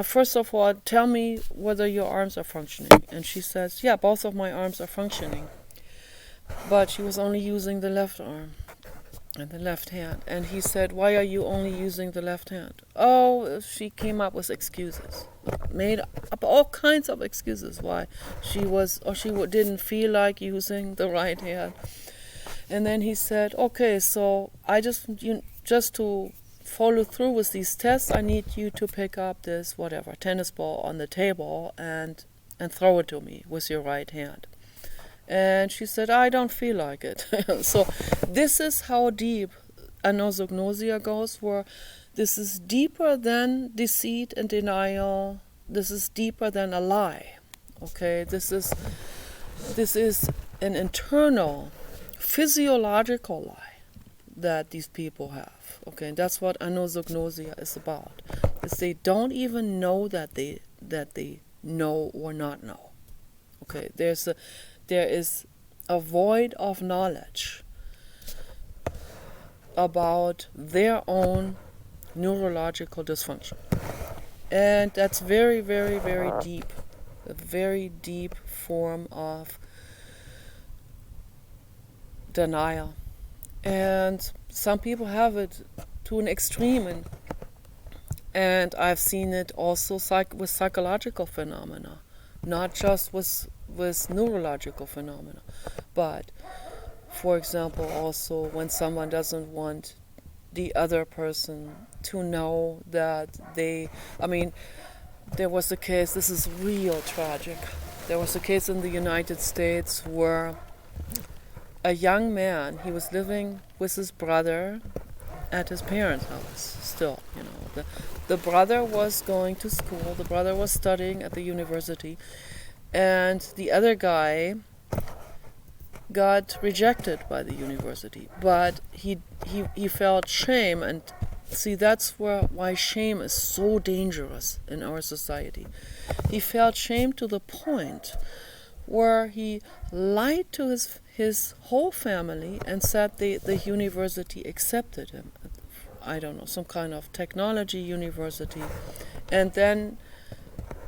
Speaker 1: first of all, tell me whether your arms are functioning. And she says, yeah, both of my arms are functioning. But she was only using the left arm and the left hand. And he said, why are you only using the left hand? Oh, she came up with excuses. Made up all kinds of excuses why she didn't feel like using the right hand. And then he said, okay, so I just to follow through with these tests, I need you to pick up this tennis ball on the table and throw it to me with your right hand. And she said, I don't feel like it. So this is how deep anosognosia goes, where this is deeper than deceit and denial. This is deeper than a lie. Okay, this is an internal physiological lie that these people have. Okay, and that's what anosognosia is about. is they don't even know that they know or not know. Okay, there is a void of knowledge about their own neurological dysfunction. And that's very, very, very deep. A very deep form of denial. And some people have it to an extreme, and I've seen it also with psychological phenomena, not just with neurological phenomena, but for example also when someone doesn't want the other person to know that there was a case, this is real tragic, there was a case in the United States where a young man, he was living with his brother at his parents' house still, the brother was going to school, the brother was studying at the university, and the other guy got rejected by the university, but he felt shame. And see, that's why shame is so dangerous in our society. He felt shame to the point where he lied to his whole family and said the university accepted him. I don't know, some kind of technology university. And then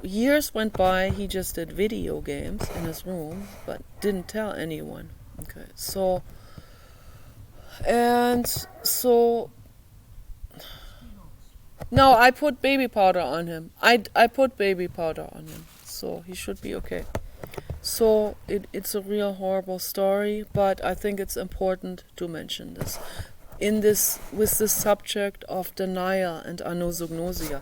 Speaker 1: years went by, he just did video games in his room, but didn't tell anyone. Okay, so no, I put baby powder on him. I put baby powder on him, so he should be okay. So it's a real horrible story, but I think it's important to mention this. With this subject of denial and anosognosia.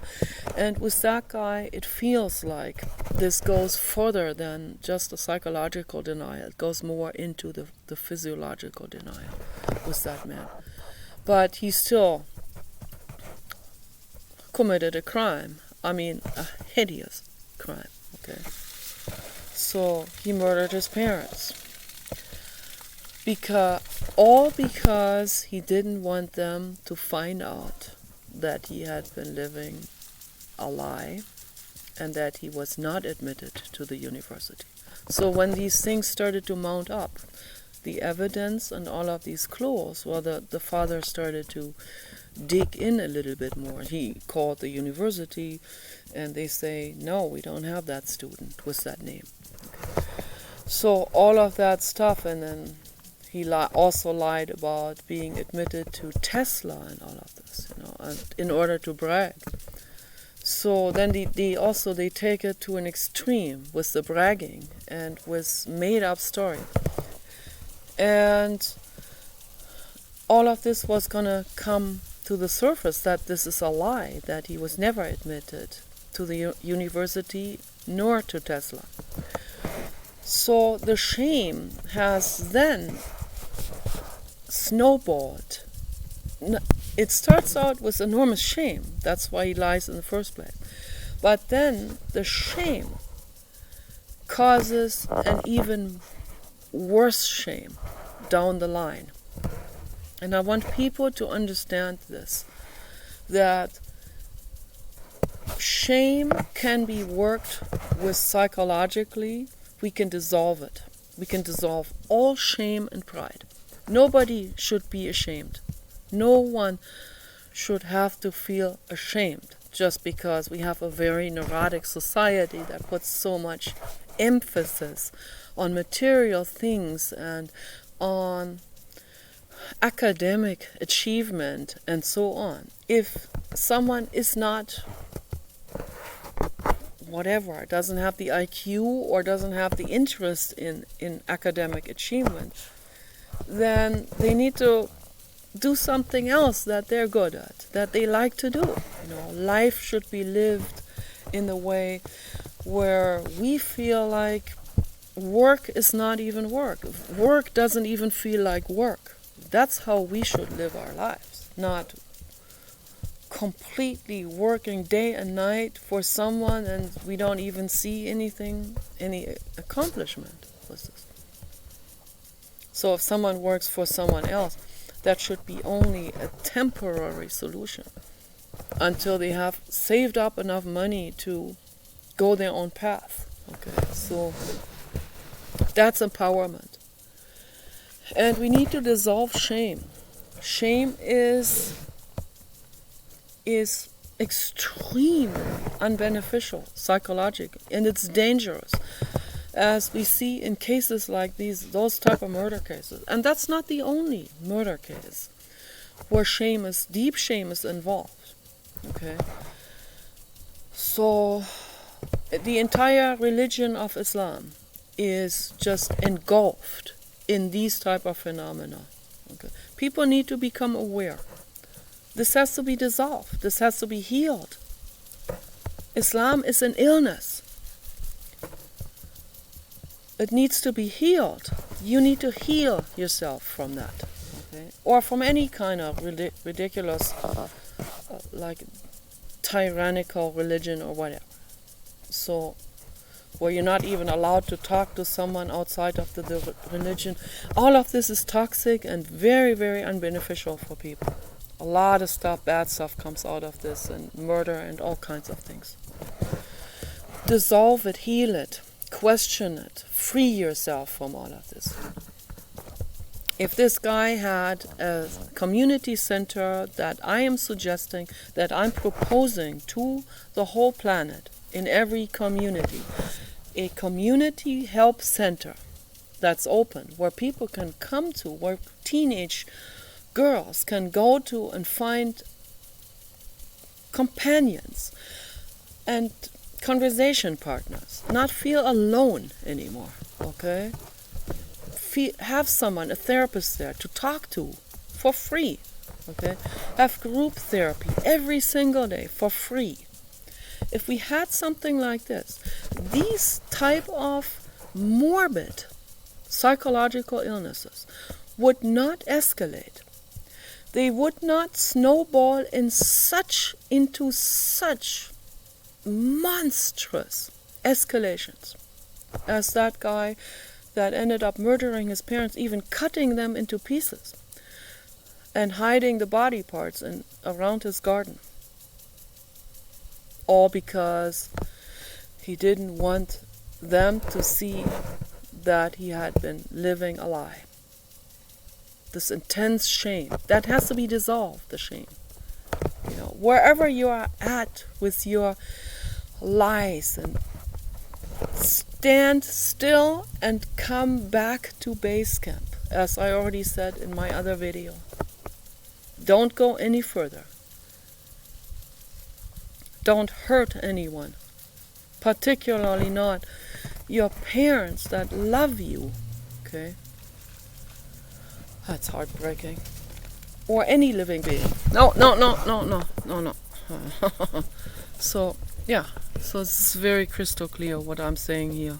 Speaker 1: And with that guy, it feels like this goes further than just a psychological denial. It goes more into the physiological denial with that man. But he still committed a crime. I mean, a hideous crime. Okay. So he murdered his parents. Because he didn't want them to find out that he had been living a lie and that he was not admitted to the university. So when these things started to mount up, the evidence and all of these clues, well, the father started to dig in a little bit more. He called the university and they say, no, we don't have that student with that name. Okay. So all of that stuff, and then he also lied about being admitted to Tesla and all of this, and in order to brag. So then they take it to an extreme with the bragging and with made-up story. And all of this was going to come to the surface that this is a lie, that he was never admitted to the university nor to Tesla. So the shame has then snowballed. It starts out with enormous shame. That's why he lies in the first place. But then the shame causes an even worse shame down the line. And I want people to understand this, that shame can be worked with psychologically. We can dissolve it. We can dissolve all shame and pride. Nobody should be ashamed. No one should have to feel ashamed just because we have a very neurotic society that puts so much emphasis on material things and on academic achievement and so on. If someone is not whatever, doesn't have the IQ or doesn't have the interest in academic achievement, then they need to do something else that they're good at, that they like to do. Life should be lived in a way where we feel like work is not even work. Work doesn't even feel like work. That's how we should live our lives, not completely working day and night for someone and we don't even see any accomplishment with this. So if someone works for someone else, that should be only a temporary solution. until they have saved up enough money to go their own path. Okay, so that's empowerment. And we need to dissolve shame. Shame is extremely unbeneficial psychologically, and it's dangerous, as we see in cases like those type of murder cases. And that's not the only murder case where deep shame is involved. Okay, so the entire religion of Islam is just engulfed in these type of phenomena. Okay, people need to become aware. This has to be dissolved. This has to be healed. Islam is an illness. It needs to be healed. You need to heal yourself from that, okay? Or from any kind of ridiculous, like tyrannical religion or whatever. So, where you're not even allowed to talk to someone outside of the religion. All of this is toxic and very, very unbeneficial for people. A lot of stuff, bad stuff comes out of this, and murder and all kinds of things. Dissolve it, heal it, question it, free yourself from all of this. If this guy had a community center that I am suggesting, that I'm proposing to the whole planet, in every community, a community help center that's open, where people can come to, where teenage girls can go to and find companions and conversation partners, not feel alone anymore, okay? Have someone, a therapist there to talk to for free, okay? Have group therapy every single day for free. If we had something like this, these type of morbid psychological illnesses would not escalate. They would not snowball into such monstrous escalations as that guy that ended up murdering his parents, even cutting them into pieces and hiding the body parts around his garden. All because he didn't want them to see that he had been living a lie. This intense shame, that has to be dissolved, the shame. You know, wherever you are at with your lies, and stand still and come back to base camp, as I already said in my other video. Don't go any further. Don't hurt anyone, particularly not your parents that love you, okay? That's heartbreaking. Or any living being. No. So, yeah. So it's very crystal clear what I'm saying here.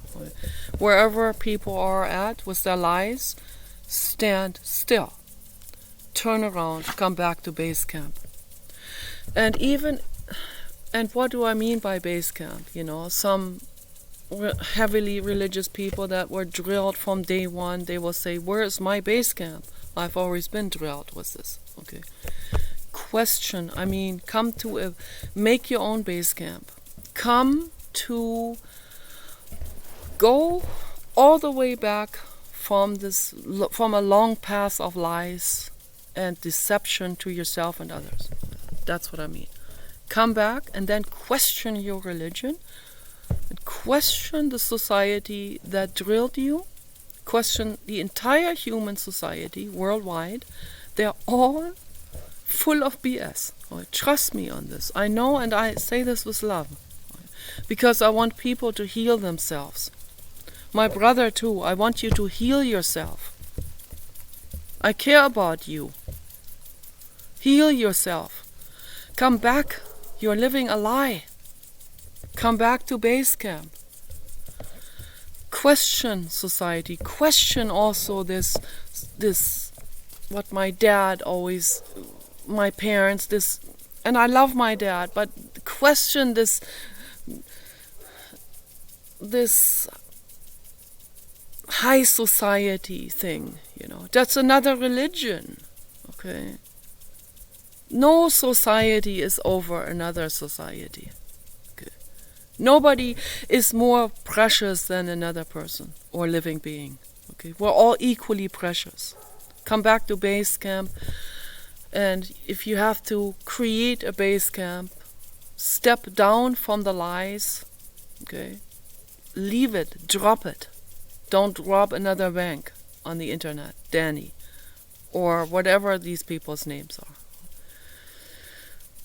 Speaker 1: Wherever people are at with their lies, stand still. Turn around, come back to base camp. And what do I mean by base camp? You know, some heavily religious people that were drilled from day one, they will say, where is my base camp? I've always been drilled with this. Okay. Question, make your own base camp. Go all the way back from a long path of lies and deception to yourself and others. That's what I mean. Come back and then question your religion, and question the society that drilled you, question the entire human society worldwide. They're all full of BS. Trust me on this. I know, and I say this with love, because I want people to heal themselves. My brother too, I want you to heal yourself. I care about you. Heal yourself. Come back. You're living a lie. Come back to base camp. Question society. Question also this, what my dad always, my parents, this, and I love my dad, but question this high society thing, you know. That's another religion, okay? No society is over another society. Okay. Nobody is more precious than another person or living being. Okay. We're all equally precious. Come back to base camp, and if you have to create a base camp, step down from the lies. Okay. Leave it, drop it. Don't rob another bank on the internet, Danny, or whatever these people's names are.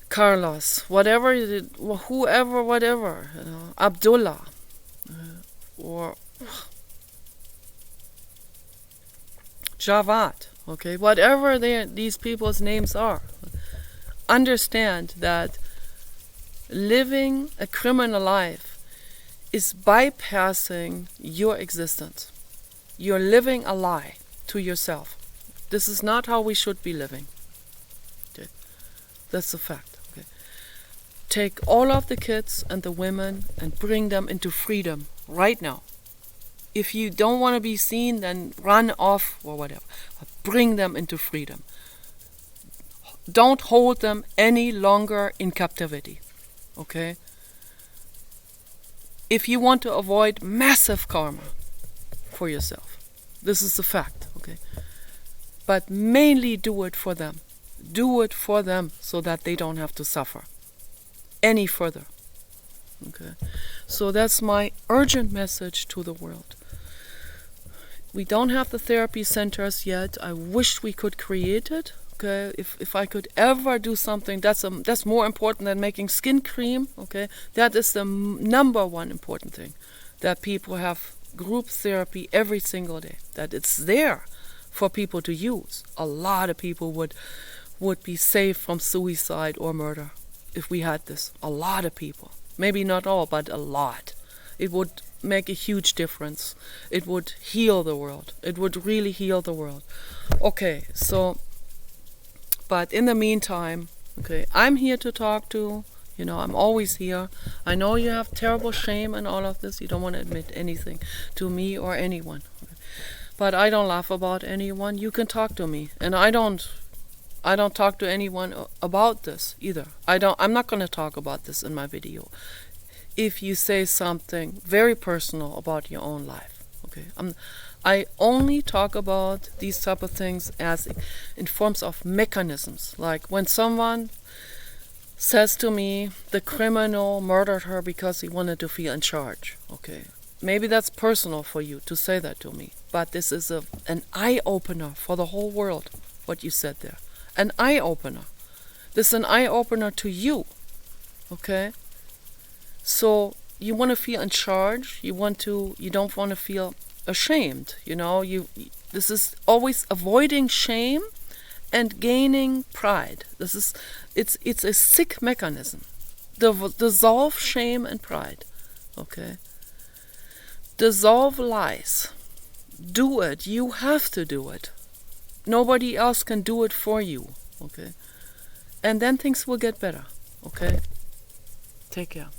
Speaker 1: Carlos, whatever, whoever, whatever, Abdullah, or Javad, okay, whatever these people's names are. Understand that living a criminal life is bypassing your existence. You're living a lie to yourself. This is not how we should be living. Okay. That's a fact. Okay. Take all of the kids and the women and bring them into freedom right now. If you don't want to be seen, then run off or whatever. But bring them into freedom. Don't hold them any longer in captivity. Okay? If you want to avoid massive karma for yourself, this is a fact, okay? But mainly do it for them. Do it for them so that they don't have to suffer any further, okay? So that's my urgent message to the world. We don't have the therapy centers yet. I wish we could create it. Okay, if I could ever do something that's more important than making skin cream, okay, that is the number one important thing, that people have group therapy every single day, that it's there for people to use. A lot of people would be saved from suicide or murder if we had this. A lot of people, maybe not all, but a lot. It would make a huge difference. It would heal the world. It would really heal the world. Okay, so. But in the meantime, okay, I'm here to talk to, I'm always here. I know you have terrible shame and all of this. You don't want to admit anything to me or anyone. Okay. But I don't laugh about anyone. You can talk to me. And I don't talk to anyone about this either. I'm not going to talk about this in my video. If you say something very personal about your own life, okay? I only talk about these type of things as in forms of mechanisms. Like when someone says to me, the criminal murdered her because he wanted to feel in charge. Okay, maybe that's personal for you to say that to me, but this is an eye-opener for the whole world, what you said there. An eye-opener. This is an eye-opener to you. Okay? So you want to feel in charge. You don't want to feel ashamed, this is always avoiding shame and gaining pride. It's a sick mechanism. Dissolve shame and pride, okay? Dissolve lies. Do it. You have to do it. Nobody else can do it for you, okay? And then things will get better, okay? Take care.